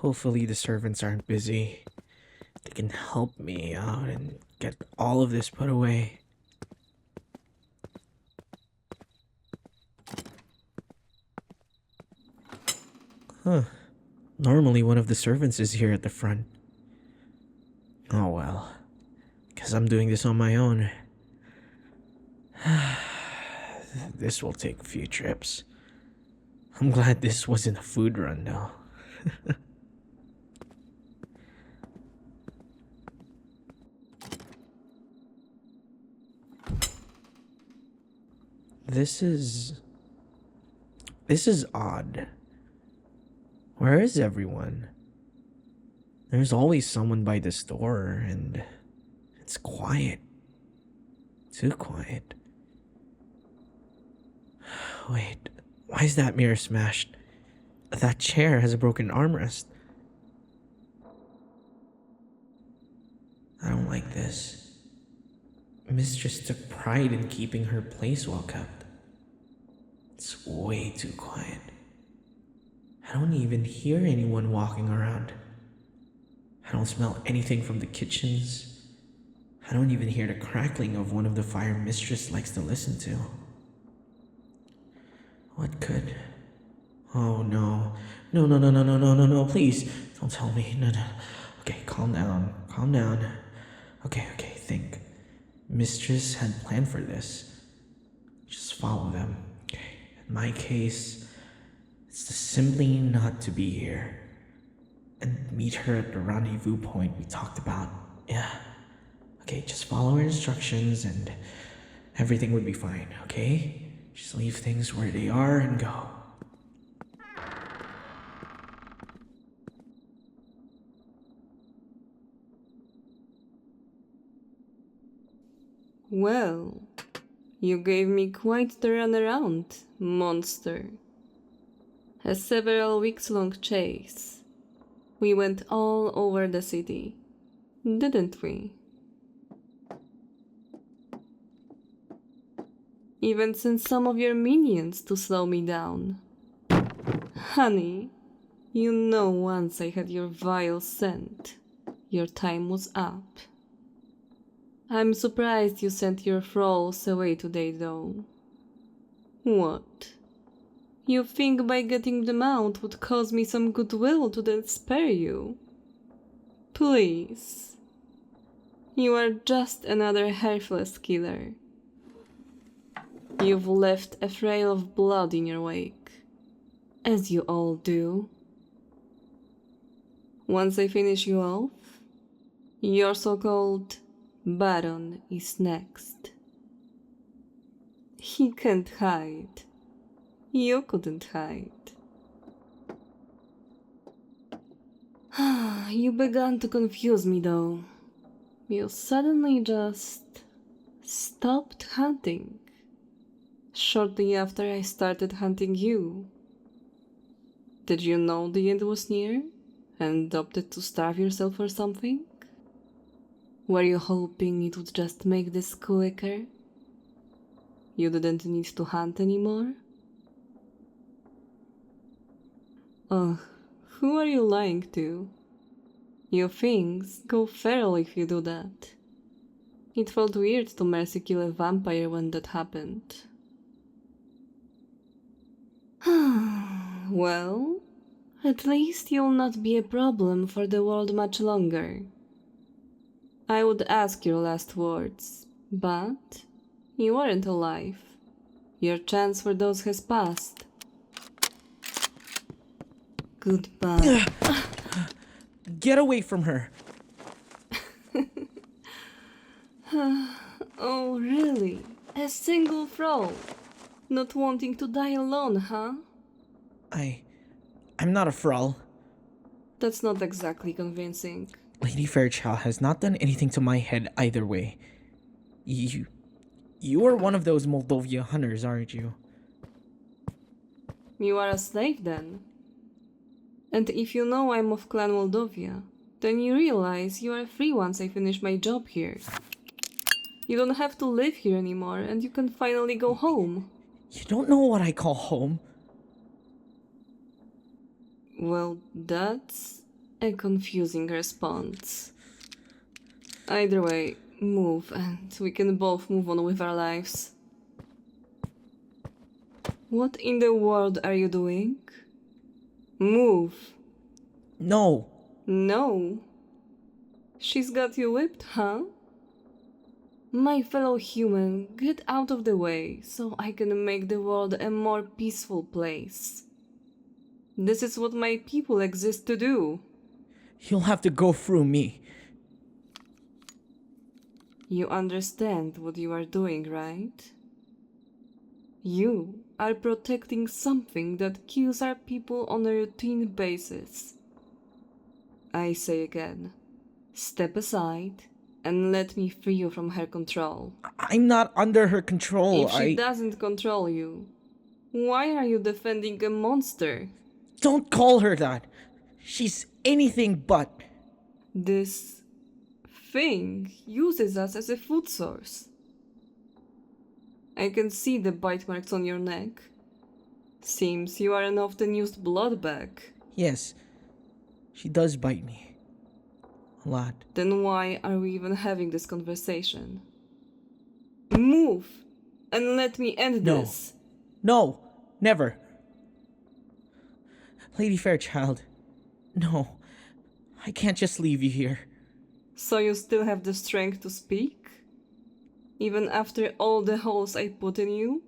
Hopefully the servants aren't busy. They can help me out and get all of this put away. Normally one of the servants is here at the front. Oh well. Guess I'm doing this on my own. This will take a few trips. I'm glad this wasn't a food run though. This is odd. Where is everyone? There's always someone by this door, and it's quiet. Too quiet. Wait, why is that mirror smashed? That chair has a broken armrest. I don't like this. Mistress took pride in keeping her place well kept. It's way too quiet. I don't even hear anyone walking around. I don't smell anything from the kitchens. I don't even hear the crackling of one of the fire mistress likes to listen to. What could... Oh no. No, please. Don't tell me. No. Okay, calm down. Okay, think. Mistress had planned for this. Just follow them. Okay, in my case, it's to simply not to be here. And meet her at the rendezvous point we talked about. Yeah. Okay, just follow her instructions and everything would be fine, okay? Just leave things where they are and go. Well, you gave me quite the runaround, monster. A several weeks-long chase. We went all over the city, didn't we? Even sent some of your minions to slow me down. Honey, you know once I had your vile scent, your time was up. I'm surprised you sent your thralls away today, though. What? You think by getting them out would cause me some goodwill to then spare you? Please. You are just another hairless killer. You've left a trail of blood in your wake, as you all do. Once I finish you off, your so-called Baron is next. He can't hide. You couldn't hide. You began to confuse me though. You suddenly just stopped hunting. Shortly after I started hunting you. Did you know the end was near and opted to starve yourself or something? Were you hoping it would just make this quicker? You didn't need to hunt anymore? Ugh, who are you lying to? Your things go feral if you do that. It felt weird to mercy kill a vampire when that happened. Well, at least you'll not be a problem for the world much longer. I would ask your last words, but you aren't alive. Your chance for those has passed. Goodbye. Get away from her! Oh, really? A single thrall? Not wanting to die alone, huh? I'm not a thrall. That's not exactly convincing. Lady Fairchild has not done anything to my head either way. You are one of those Moldovia hunters, aren't you? You are a slave then. And if you know I'm of Clan Moldovia, then you realize you are free once I finish my job here. You don't have to live here anymore and you can finally go home. You don't know what I call home. Well, that's a confusing response. Either way, move and we can both move on with our lives. What in the world are you doing? Move. No. No. She's got you whipped, huh? My fellow human, get out of the way so I can make the world a more peaceful place. This is what my people exist to do. You'll have to go through me. You understand what you are doing, right? You are protecting something that kills our people on a routine basis. I say again, step aside and let me free you from her control. I'm not under her control. If she doesn't control you, why are you defending a monster? Don't call her that. She's anything but. This thing uses us as a food source. I can see the bite marks on your neck. Seems you are an often used blood bag. Yes, she does bite me. A lot. Then why are we even having this conversation? Move and let me end No. this. No, never. Lady Fairchild, no. I can't just leave you here. So you still have the strength to speak? Even after all the holes I put in you?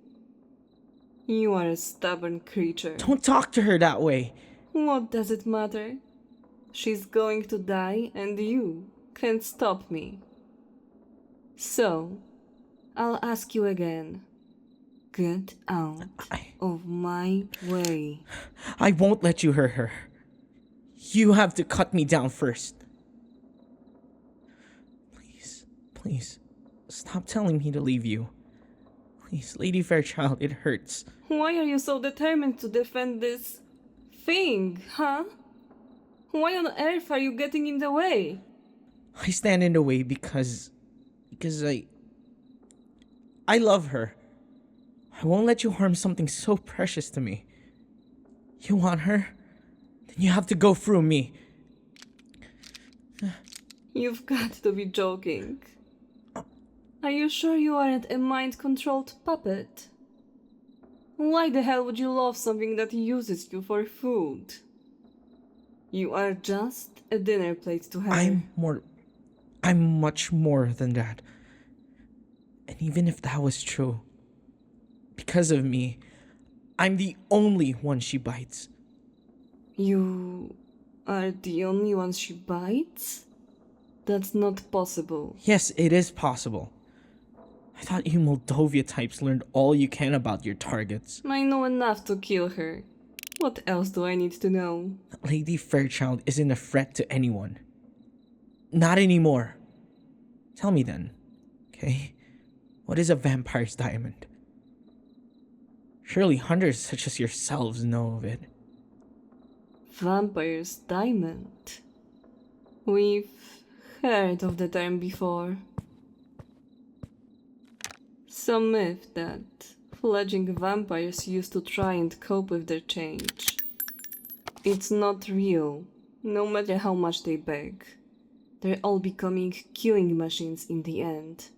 You are a stubborn creature. Don't talk to her that way. What does it matter? She's going to die and you can't stop me. So, I'll ask you again. Get out of my way. I won't let you hurt her. You have to cut me down first. Please, stop telling me to leave you. Please, Lady Fairchild, it hurts. Why are you so determined to defend this thing, huh? Why on earth are you getting in the way? I stand in the way because I love her. I won't let you harm something so precious to me. You want her? Then you have to go through me. You've got to be joking. Are you sure you aren't a mind-controlled puppet? Why the hell would you love something that uses you for food? You are just a dinner plate to her. I'm much more than that. And even if that was true, because of me, I'm the only one she bites. You are the only one she bites? That's not possible. Yes, it is possible. I thought you Moldovia types learned all you can about your targets. I know enough to kill her. What else do I need to know? Lady Fairchild isn't a threat to anyone. Not anymore. Tell me then, okay? What is a vampire's diamond? Surely hunters such as yourselves know of it. Vampire's diamond. We've heard of the term before. Some myth that fledgling vampires used to try and cope with their change. It's not real, no matter how much they beg. They're all becoming killing machines in the end.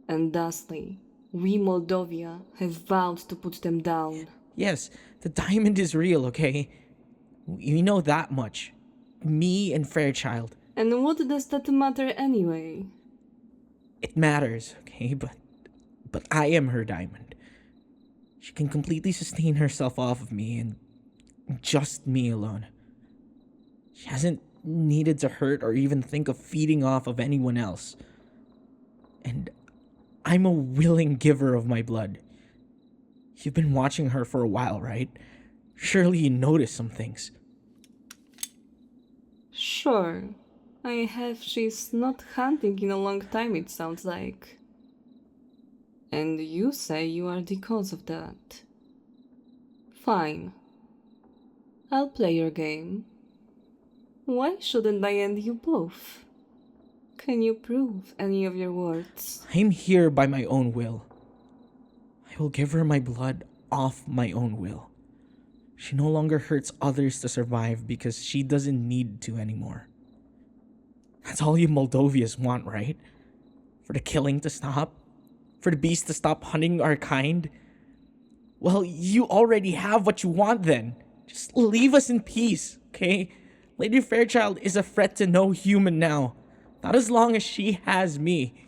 And thusly, we Moldovia have vowed to put them down. Yes, the diamond is real, okay? We know that much. Me and Fairchild. And what does that matter anyway? It matters, okay? But I am her diamond. She can completely sustain herself off of me and just me alone. She hasn't needed to hurt or even think of feeding off of anyone else. And I'm a willing giver of my blood. You've been watching her for a while, right? Surely you noticed some things. Sure. I have. She's not hunting in a long time, it sounds like. And you say you are the cause of that. Fine. I'll play your game. Why shouldn't I end you both? Can you prove any of your words? I'm here by my own will. I will give her my blood off my own will. She no longer hurts others to survive because she doesn't need to anymore. That's all you Moldovians want, right? For the killing to stop? For the beast to stop hunting our kind? Well, you already have what you want then. Just leave us in peace, okay? Lady Fairchild is a threat to no human now. Not as long as she has me.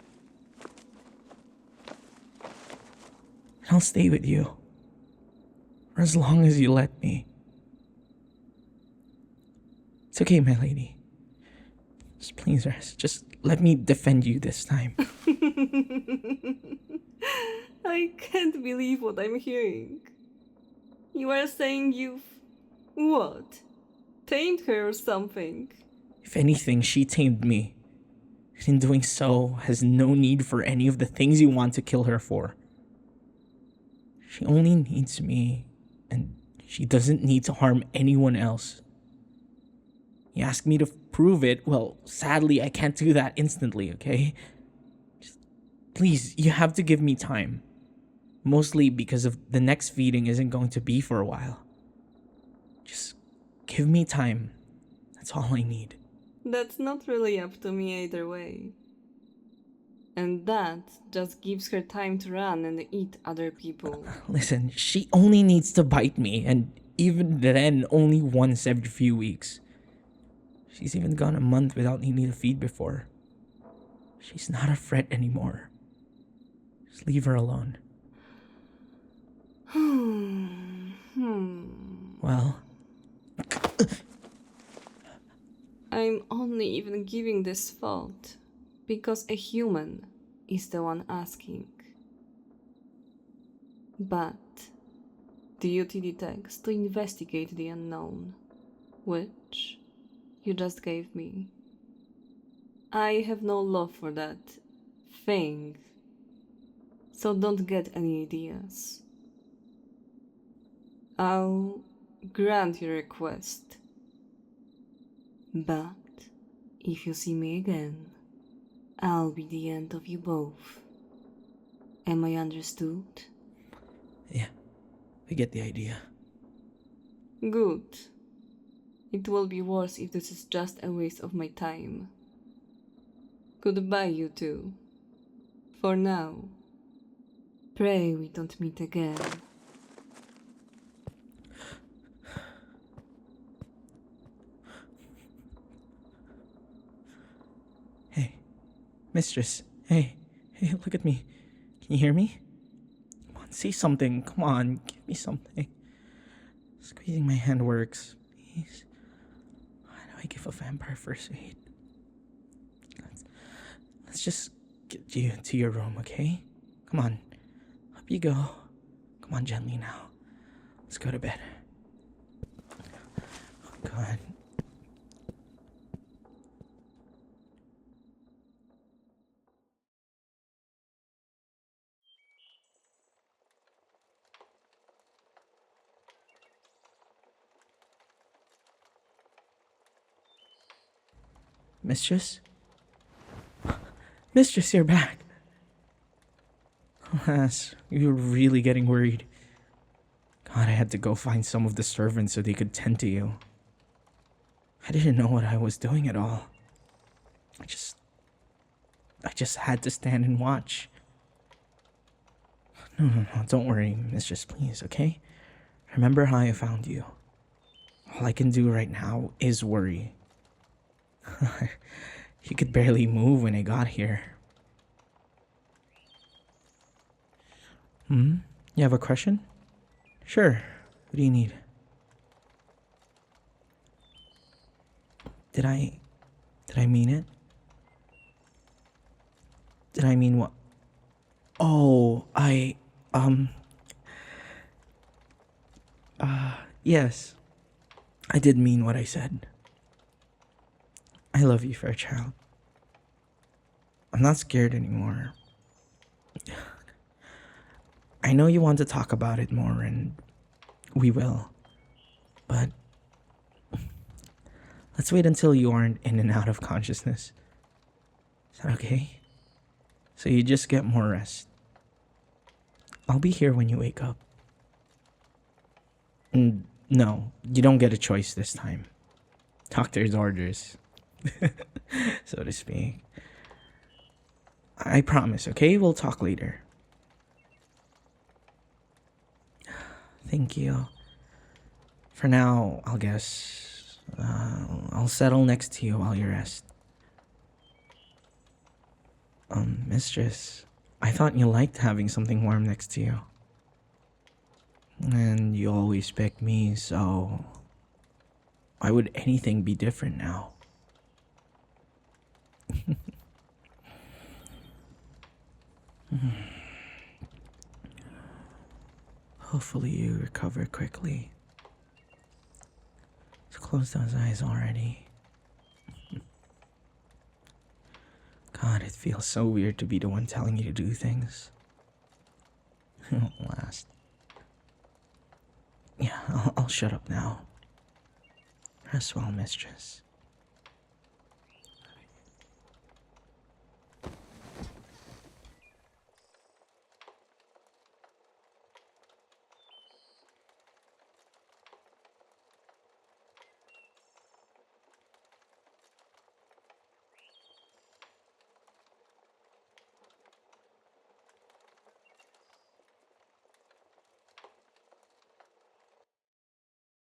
I'll stay with you. For as long as you let me. It's okay, my lady. Just please rest. Just let me defend you this time. I can't believe what I'm hearing. You are saying you've... what? Tamed her or something? If anything, she tamed me. And in doing so, has no need for any of the things you want to kill her for. She only needs me, and she doesn't need to harm anyone else. You ask me to prove it, well, sadly, I can't do that instantly, okay? Just, please, you have to give me time. Mostly because of the next feeding isn't going to be for a while. Just give me time. That's all I need. That's not really up to me either way. And that just gives her time to run and eat other people. Listen, she only needs to bite me, and even then, only once every few weeks. She's even gone a month without needing to feed before. She's not a threat anymore. Just leave her alone. Well, I'm only even giving this thought because a human is the one asking. But duty detects to investigate the unknown, which you just gave me. I have no love for that thing, so don't get any ideas. I'll grant your request, but if you see me again, I'll be the end of you both. Am I understood? yeah, I get the idea. Good. It will be worse if this is just a waste of my time. Goodbye, you two. For now. Pray we don't meet again. Hey, mistress. Hey, look at me. Can you hear me? Come on, say something. Come on, give me something. Squeezing my hand works. Please. Why do I give a vampire first aid? Let's just get you to your room, okay? Come on. Up you go. Come on, gently now. Let's go to bed. Oh, God. Mistress? Mistress, you're back. Alas, you were really getting worried. God, I had to go find some of the servants so they could tend to you. I didn't know what I was doing at all. I just had to stand and watch. No, don't worry, mistress, please, okay? Remember how I found you. All I can do right now is worry. You could barely move when I got here. You have a question? Sure. What do you need? Did I mean it? Did I mean what? Oh, yes. I did mean what I said. I love you, Fairchild. I'm not scared anymore. I know you want to talk about it more, and we will. But let's wait until you aren't in and out of consciousness. Is that okay? So you just get more rest. I'll be here when you wake up. And no, you don't get a choice this time. Doctor's orders. So to speak. I promise, okay? We'll talk later. Thank you. For now, I'll guess I'll settle next to you while you rest. Mistress, I thought you liked having something warm next to you. And you always pick me, so why would anything be different now? Hopefully you recover quickly. So close those eyes already. God, it feels so weird to be the one telling you to do things. It won't last. Yeah, I'll shut up now. Rest well, mistress.